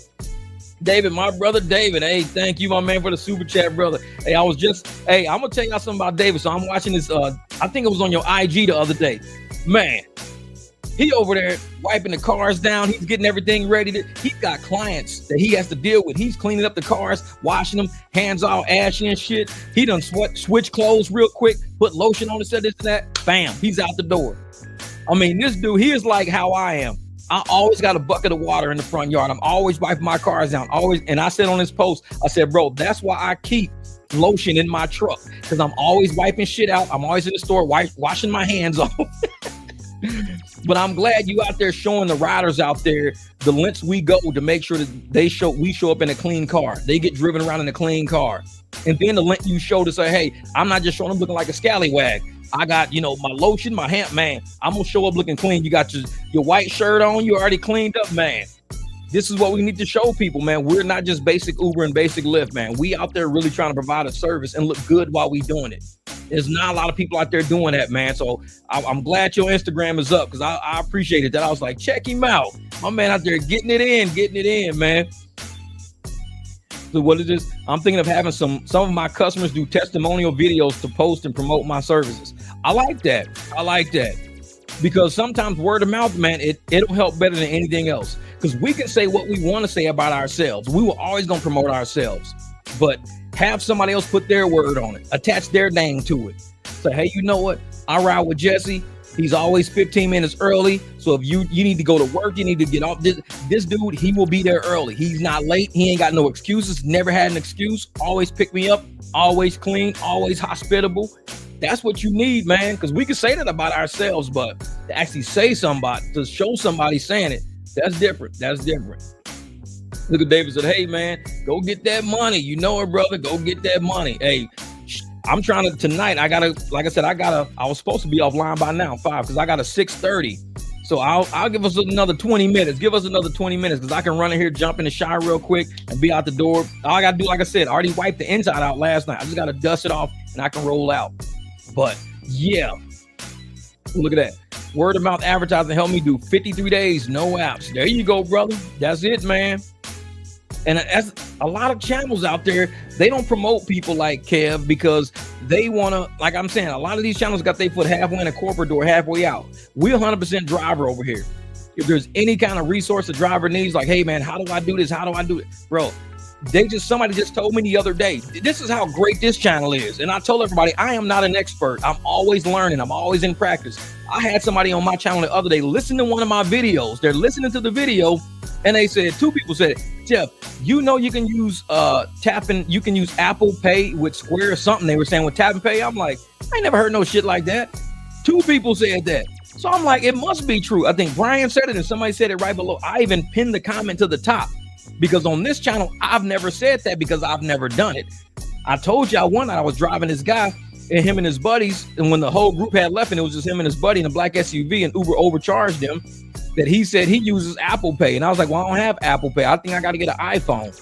David, my brother David. Hey, thank you, my man, for the super chat, brother. Hey, I'm gonna tell y'all something about David. So I'm watching this, I think it was on your IG the other day. Man, he over there wiping the cars down. He's getting everything ready. He's got clients that he has to deal with. He's cleaning up the cars, washing them, hands all ashy and shit. He done switch clothes real quick, put lotion on the set, this and that. Bam, he's out the door. I mean, this dude, he is like how I am. I always got a bucket of water in the front yard. I'm always wiping my cars down. Always. And I said on this post, I said, bro, that's why I keep lotion in my truck, because I'm always wiping shit out. I'm always in the store washing my hands off. But I'm glad you out there showing the riders out there the lengths we go to make sure that we show up in a clean car. They get driven around in a clean car. And then the length you show to say, hey, I'm not just showing them looking like a scallywag. I got, my lotion, my hand, man. I'm gonna show up looking clean. You got your white shirt on, you already cleaned up, man. This is what we need to show people, man. We're not just basic Uber and basic Lyft, man. We out there really trying to provide a service and look good while we doing it. There's not a lot of people out there doing that, man. So I'm glad your Instagram is up because I appreciated that. I was like, check him out. My man out there getting it in, man. So what is this? I'm thinking of having some of my customers do testimonial videos to post and promote my services. I like that. Because sometimes word of mouth, man, it'll help better than anything else. Because we can say what we want to say about ourselves. We were always going to promote ourselves. But have somebody else put their word on it. Attach their name to it. Say, hey, you know what? I ride with Jesse. He's always 15 minutes early. So if you need to go to work, you need to get off. This dude, he will be there early. He's not late. He ain't got no excuses. Never had an excuse. Always pick me up. Always clean. Always hospitable. That's what you need, man. Because we can say that about ourselves, but to actually say somebody, to show somebody saying it, that's different. Look at David said, hey, man, go get that money. You know it, brother. Go get that money. Hey, I'm trying to tonight. I was supposed to be offline by now, 5, because I got a 6:30. So I'll give us another 20 minutes. Give us another 20 minutes because I can run in here, jump in the shower real quick and be out the door. All I got to do, like I said, I already wiped the inside out last night. I just got to dust it off and I can roll out. But yeah, look at that. Word of mouth advertising helped me do 53 days, no apps. There you go, brother. That's it, man. And as a lot of channels out there, they don't promote people like Kev because they want to, like I'm saying, a lot of these channels got their foot halfway in a corporate door, halfway out. We're 100% driver over here. If there's any kind of resource a driver needs, like, hey, man, how do I do this? How do I do it? Bro, somebody just told me the other day, this is how great this channel is. And I told everybody, I am not an expert. I'm always learning. I'm always in practice. I had somebody on my channel the other day listen to one of my videos. They're listening to the video and they said, 2 people said, Jeff, you can use you can use Apple Pay with Square or something. They were saying with Tap and Pay. I'm like, I ain't never heard no shit like that. 2 people said that. So I'm like, it must be true. I think Brian said it and somebody said it right below. I even pinned the comment to the top. Because on this channel, I've never said that because I've never done it. I told y'all one night I was driving this guy and him and his buddies. And when the whole group had left and it was just him and his buddy in a black SUV and Uber overcharged him, that he said he uses Apple Pay. And I was like, well, I don't have Apple Pay. I think I got to get an iPhone.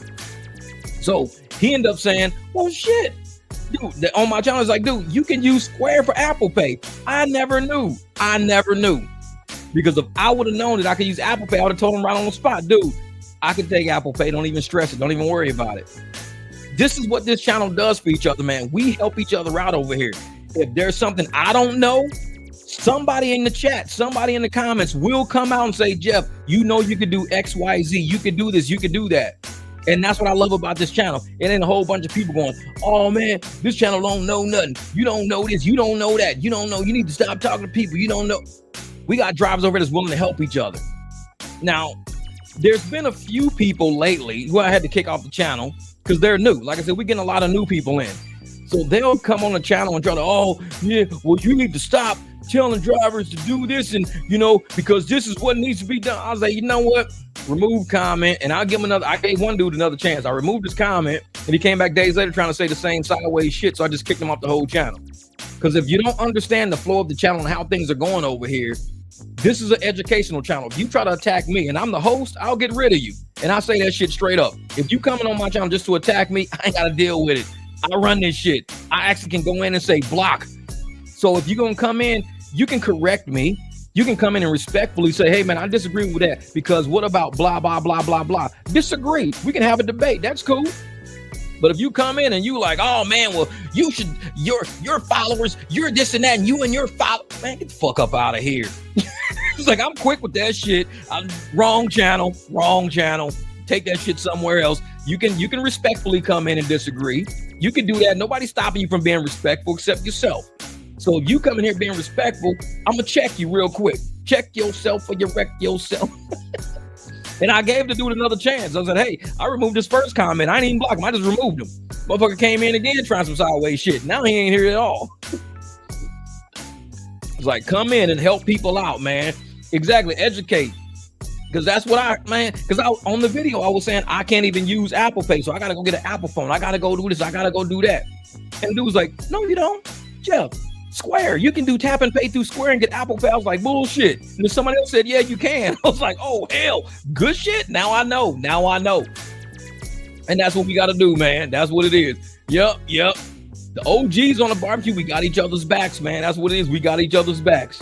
So he ended up saying, well, shit. Dude, on my channel, it's like, dude, you can use Square for Apple Pay. I never knew. Because if I would have known that I could use Apple Pay, I would have told him right on the spot, dude, I can take Apple Pay. Don't even stress it. Don't even worry about it. This is what this channel does for each other, man. We help each other out over here. If there's something I don't know, somebody in the chat, somebody in the comments will come out and say, Jeff, you could do X, Y, Z. You could do this. You could do that. And that's what I love about this channel. It ain't a whole bunch of people going, oh, man, this channel don't know nothing. You don't know this. You don't know that. You don't know. You need to stop talking to people. You don't know. We got drivers over here that's willing to help each other. Now, there's been a few people lately who I had to kick off the channel because they're new. Like I said, we're getting a lot of new people in. So they'll come on the channel and try to, oh, yeah, well, you need to stop telling drivers to do this and, because this is what needs to be done. I was like, you know what? Remove comment and I'll give him I gave one dude another chance. I removed his comment and he came back days later trying to say the same sideways shit. So I just kicked him off the whole channel. Because if you don't understand the flow of the channel and how things are going over here, this is an educational channel. If you try to attack me and I'm the host, I'll get rid of you. And I say that shit straight up. If you coming on my channel just to attack me, I ain't got to deal with it. I run this shit. I actually can go in and say block. So if you're going to come in, you can correct me. You can come in and respectfully say, hey, man, I disagree with that because what about blah, blah, blah, blah, blah. Disagree. We can have a debate. That's cool. But if you come in and you like, oh, man, well, you should, your followers, you're this and that, and you and your followers, man, get the fuck up out of here. It's like, I'm quick with that shit. Wrong channel. Take that shit somewhere else. You can respectfully come in and disagree. You can do that. Nobody's stopping you from being respectful except yourself. So if you come in here being respectful, I'm going to check you real quick. Check yourself or you wreck yourself. And I gave the dude another chance. I said, hey, I removed his first comment. I didn't even block him. I just removed him. Motherfucker came in again trying some sideways shit. Now he ain't here at all. It's like, come in and help people out, man. Exactly. Educate. Because that's what because on the video, I was saying I can't even use Apple Pay. So I got to go get an Apple phone. I got to go do this. I got to go do that. And the dude was like, no, you don't. Jeff, Square. You can do tap and pay through Square and get Apple Pay. I was like, bullshit. And then somebody else said, yeah, you can. I was like, oh, hell. Good shit. Now I know. And that's what we got to do, man. That's what it is. Yep. The OGs on the barbecue, we got each other's backs, man. That's what it is. We got each other's backs.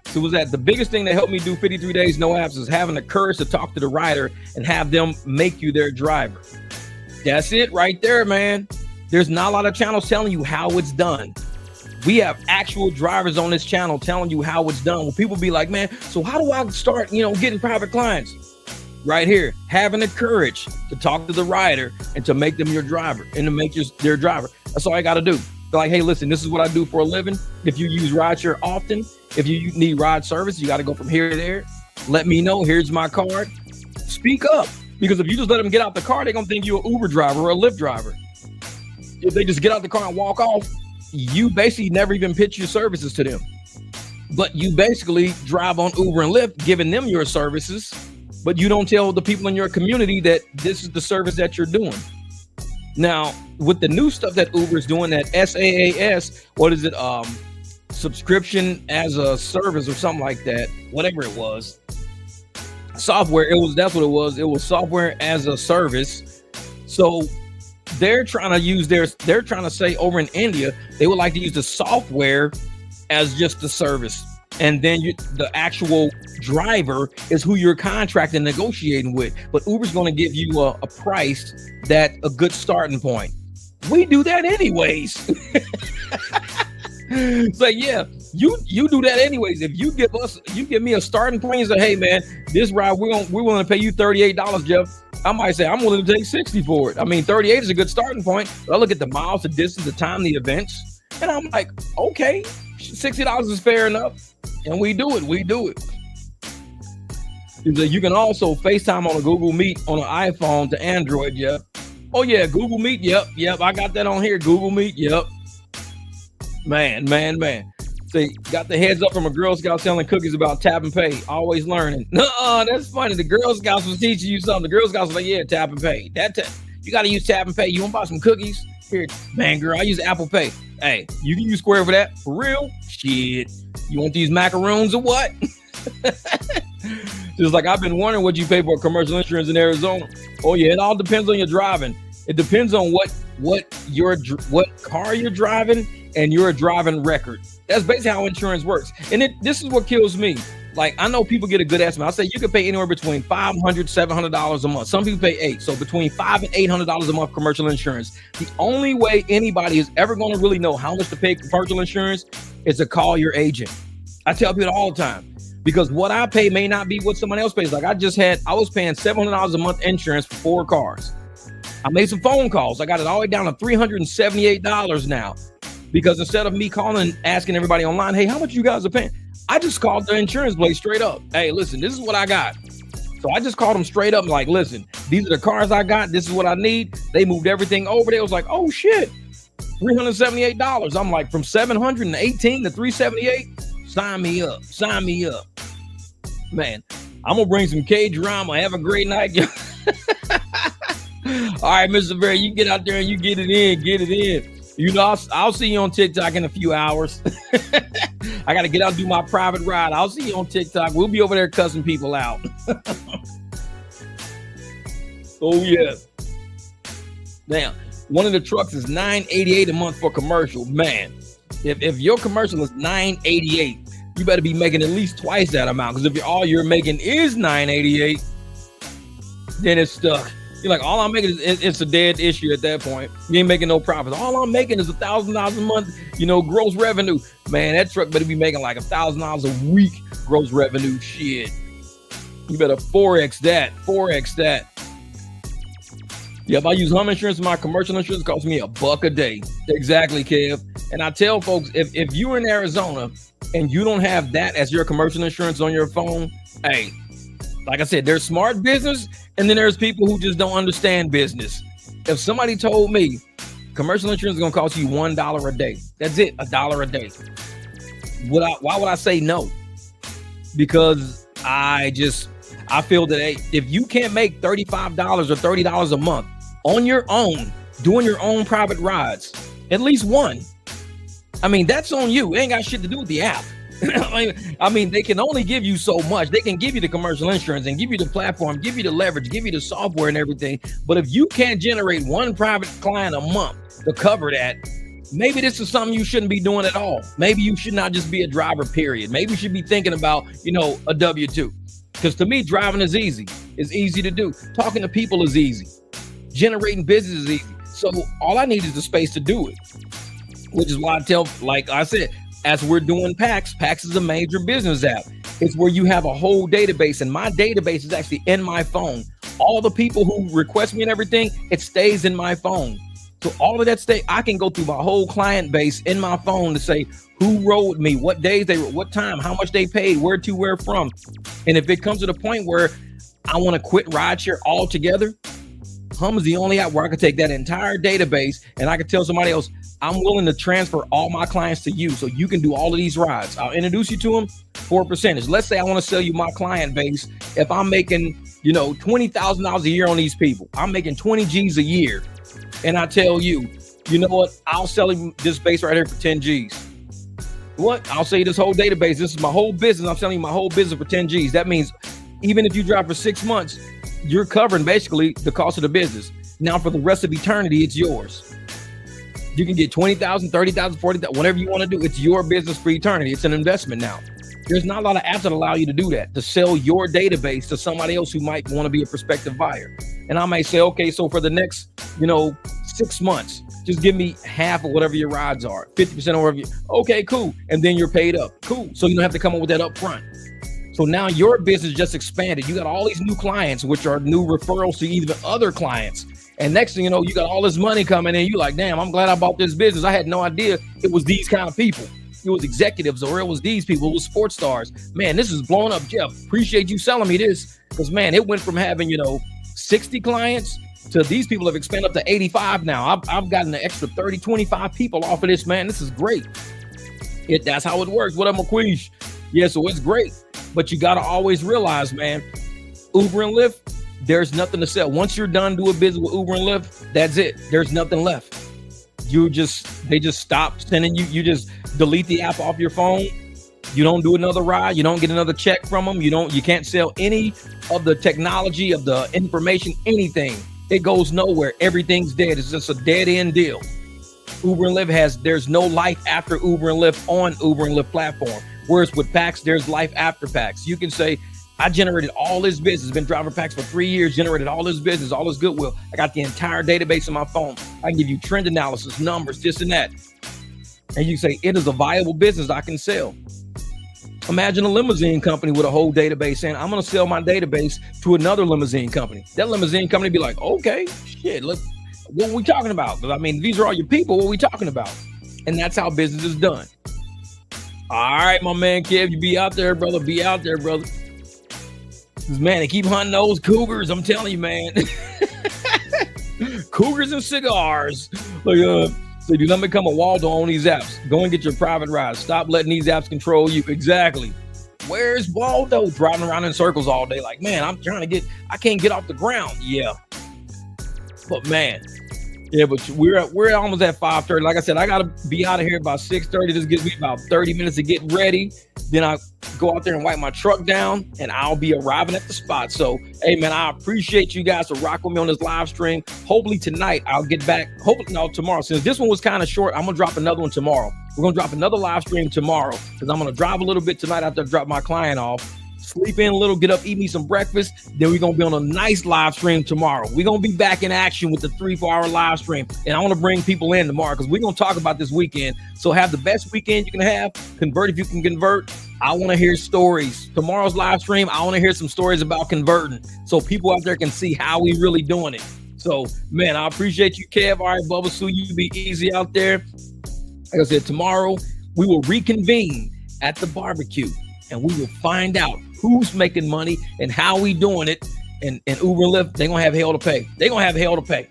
So was that the biggest thing that helped me do 53 days, no apps, is having the courage to talk to the rider and have them make you their driver. That's it right there, man. There's not a lot of channels telling you how it's done. We have actual drivers on this channel telling you how it's done. When people be like, man, so how do I start, getting private clients? Right here, having the courage to talk to the rider and to make them your driver and to make you their driver. That's all I got to do. They're like, hey, listen, this is what I do for a living. If you use rideshare often, if you need ride service, you got to go from here to there. Let me know. Here's my card. Speak up. Because if you just let them get out the car, they're going to think you're an Uber driver or a Lyft driver. If they just get out the car and walk off, you basically never even pitch your services to them. But you basically drive on Uber and Lyft, giving them your services, but you don't tell the people in your community that this is the service that you're doing. Now, with the new stuff that Uber is doing, that SaaS, what is it? Subscription as a service or something like that, whatever it was. Software, that's what it was. It was software as a service. So they're trying to say over in India, they would like to use the software as just the service. And then the actual driver is who you're contracting, negotiating with. But Uber's going to give you a price that a good starting point. We do that anyways. It's like, yeah, you do that anyways. If you give me a starting point and say, hey man, this ride, we're willing to pay you $38, Jeff. I might say I'm willing to take 60 for it. I mean, 38 is a good starting point. But I look at the miles, the distance, the time, the events, and I'm like, okay, $60 is fair enough. And we do it. You can also FaceTime on a Google Meet on an iPhone to Android, Jeff. Oh yeah, Google Meet, yep. I got that on here, Google Meet, yep. Man. See, got the heads up from a Girl Scout selling cookies about tap and pay. Always learning. Nuh-uh, that's funny. The Girl Scouts was teaching you something. The Girl Scouts was like, yeah, tap and pay. You got to use tap and pay. You want to buy some cookies? Here, man, girl, I use Apple Pay. Hey, you can use Square for that? For real? Shit. You want these macaroons or what? Just like I've been wondering what you pay for commercial insurance in Arizona. Oh yeah, it all depends on your driving. It depends on what car you're driving and your driving record. That's basically how insurance works. And this is what kills me. Like, I know people get a good estimate. I say you can pay anywhere between $500, $700 a month. Some people pay $800. So between $500 and $800 a month commercial insurance. The only way anybody is ever going to really know how much to pay commercial insurance is to call your agent. I tell people all the time, because what I pay may not be what someone else pays. Like I was paying $700 a month insurance for 4 cars. I made some phone calls. I got it all the way down to $378 now. Because instead of me calling, asking everybody online, hey, how much you guys are paying? I just called the insurance place straight up. Hey, listen, this is what I got. So I just called them straight up like, listen, these are the cars I got. This is what I need. They moved everything over there. It was like, oh shit, $378. I'm like, from $718 to $378. Sign me up. Man, I'm gonna bring some K drama. Have a great night. All right, Mr. Barry, you get out there and you get it in. You know, I'll see you on TikTok in a few hours. I got to get out and do my private ride. I'll see you on TikTok. We'll be over there cussing people out. Oh, yeah. Now, one of the trucks is $988 a month for commercial. Man, if your commercial is $988, you better be making at least twice that amount. Because if all you're making is $988, then it's stuck. You're like, all I'm making is it's a dead issue at that point. You ain't making no profits. All I'm making is $1,000 a month, gross revenue. Man, that truck better be making like $1,000 a week gross revenue. Shit. You better 4X that. Yeah, if I use home insurance, my commercial insurance costs me $1 a day. Exactly, Kev. And I tell folks, if you're in Arizona and you don't have that as your commercial insurance on your phone, hey, like I said, there's smart business, and then there's people who just don't understand business. If somebody told me commercial insurance is going to cost you $1 a day, that's it, $1 a day. Why would I say no? Because I feel that, hey, if you can't make $35 or $30 a month on your own, doing your own private rides, at least one, I mean, that's on you. It ain't got shit to do with the app. I mean, they can only give you so much. They can give you the commercial insurance and give you the platform, give you the leverage, give you the software and everything. But if you can't generate one private client a month to cover that, maybe this is something you shouldn't be doing at all. Maybe you should not just be a driver, period. Maybe you should be thinking about, a W-2. Because to me, driving is easy. It's easy to do. Talking to people is easy. Generating business is easy. So all I need is the space to do it, which is why I tell, like I said, as we're doing PAX is a major business app. It's where you have a whole database, and my database is actually in my phone. All the people who request me and everything, it stays in my phone. So all of that I can go through my whole client base in my phone to say who rode me, what days they were, what time, how much they paid, where to, where from. And if it comes to the point where I want to quit rideshare altogether, Hum is the only app where I can take that entire database and I can tell somebody else, I'm willing to transfer all my clients to you so you can do all of these rides. I'll introduce you to them for a percentage. Let's say I want to sell you my client base. If I'm making, $20,000 a year on these people, I'm making 20 G's a year. And I tell you, you know what? I'll sell you this base right here for 10 G's. What? I'll sell you this whole database. This is my whole business. I'm selling you my whole business for 10 G's. That means even if you drive for 6 months, you're covering basically the cost of the business. Now for the rest of eternity, it's yours. You can get 20,000, 30,000, 40,000, whatever you want to do. It's your business for eternity. It's an investment now. There's not a lot of apps that allow you to do that, to sell your database to somebody else who might want to be a prospective buyer. And I may say, okay, so for the next, 6 months, just give me half of whatever your rides are, 50% or whatever. Okay, cool. And then you're paid up. Cool. So you don't have to come up with that up front. So now your business just expanded. You got all these new clients, which are new referrals to even other clients. And next thing you know, you got all this money coming in. You're like, damn, I'm glad I bought this business. I had no idea it was these kind of people. It was executives, or it was these people. It was sports stars. Man, this is blowing up, Jeff. Appreciate you selling me this. Because, man, it went from having, 60 clients to these people have expanded up to 85 now. I've gotten an extra 30, 25 people off of this, man. This is great. That's how it works. What up, McQueesh? Yeah, so it's great. But you got to always realize, man, Uber and Lyft, there's nothing to sell. Once you're done doing business with Uber and Lyft, that's it. There's nothing left. They just stop sending you. You just delete the app off your phone. You don't do another ride. You don't get another check from them. You can't sell any of the technology, of the information, anything. It goes nowhere. Everything's dead. It's just a dead end deal. Uber and Lyft there's no life after Uber and Lyft on Uber and Lyft platform. Whereas with PAX, there's life after PAX. You can say, I generated all this business, been driving PAX for 3 years, generated all this business, all this goodwill. I got the entire database on my phone. I can give you trend analysis, numbers, this and that. And you say, it is a viable business I can sell. Imagine a limousine company with a whole database saying, I'm going to sell my database to another limousine company. That limousine company be like, okay, shit, look, what are we talking about? Because, these are all your people. What are we talking about? And that's how business is done. All right, my man, Kev, you be out there, brother. Be out there, brother. Man, they keep hunting those cougars. I'm telling you, man. Cougars and cigars. So do not become a Waldo on these apps. Go and get your private rides. Stop letting these apps control you. Exactly. Where's Waldo? Driving around in circles all day. Like, man, I can't get off the ground. Yeah. But man, yeah, but we're almost at 5:30. Like I said, I got to be out of here about 6:30. This gives me about 30 minutes to get ready. Then I go out there and wipe my truck down, and I'll be arriving at the spot. So, hey, man, I appreciate you guys to rock with me on this live stream. Hopefully tonight I'll get back. Hopefully, no, tomorrow. Since this one was kind of short, I'm going to drop another one tomorrow. We're going to drop another live stream tomorrow because I'm going to drive a little bit tonight after I drop my client off. Sleep in a little, get up, eat me some breakfast. Then we're going to be on a nice live stream tomorrow. We're going to be back in action with the 3-4 hour live stream. And I want to bring people in tomorrow because we're going to talk about this weekend. So have the best weekend you can have. Convert if you can convert. I want to hear stories. Tomorrow's live stream, I want to hear some stories about converting so people out there can see how we really doing it. So, man, I appreciate you, Kev. All right, Bubba Sue, you be easy out there. Like I said, tomorrow we will reconvene at the barbecue and we will find out who's making money and how we doing it. And Uber and Lyft, they're going to have hell to pay. They're going to have hell to pay.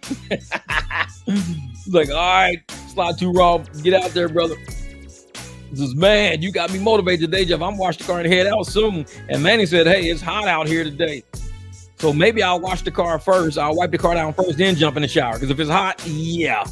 Like, all right, Slide 2 Raw, get out there, brother. Says, man, you got me motivated today, Jeff. I'm washing the car and head out soon. And Manny said, hey, it's hot out here today. So maybe I'll wash the car first. I'll wipe the car down first, then jump in the shower. Because if it's hot, yeah.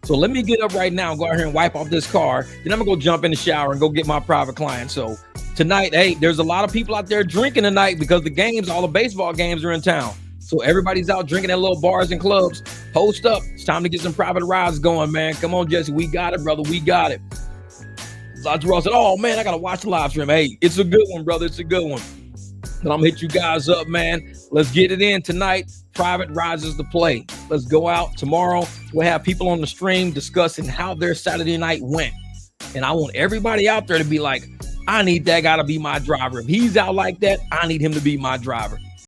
So let me get up right now and go out here and wipe off this car. Then I'm going to go jump in the shower and go get my private client. So tonight, hey, there's a lot of people out there drinking tonight because the games, all the baseball games are in town. So everybody's out drinking at little bars and clubs. Post up. It's time to get some private rides going, man. Come on, Jesse. We got it, brother. We got it. Ross said, oh, man, I got to watch the live stream. Hey, it's a good one, brother. It's a good one. But I'm going to hit you guys up, man. Let's get it in tonight. Private rides is the play. Let's go out. Tomorrow, we'll have people on the stream discussing how their Saturday night went. And I want everybody out there to be like, I need that guy to be my driver. If he's out like that, I need him to be my driver.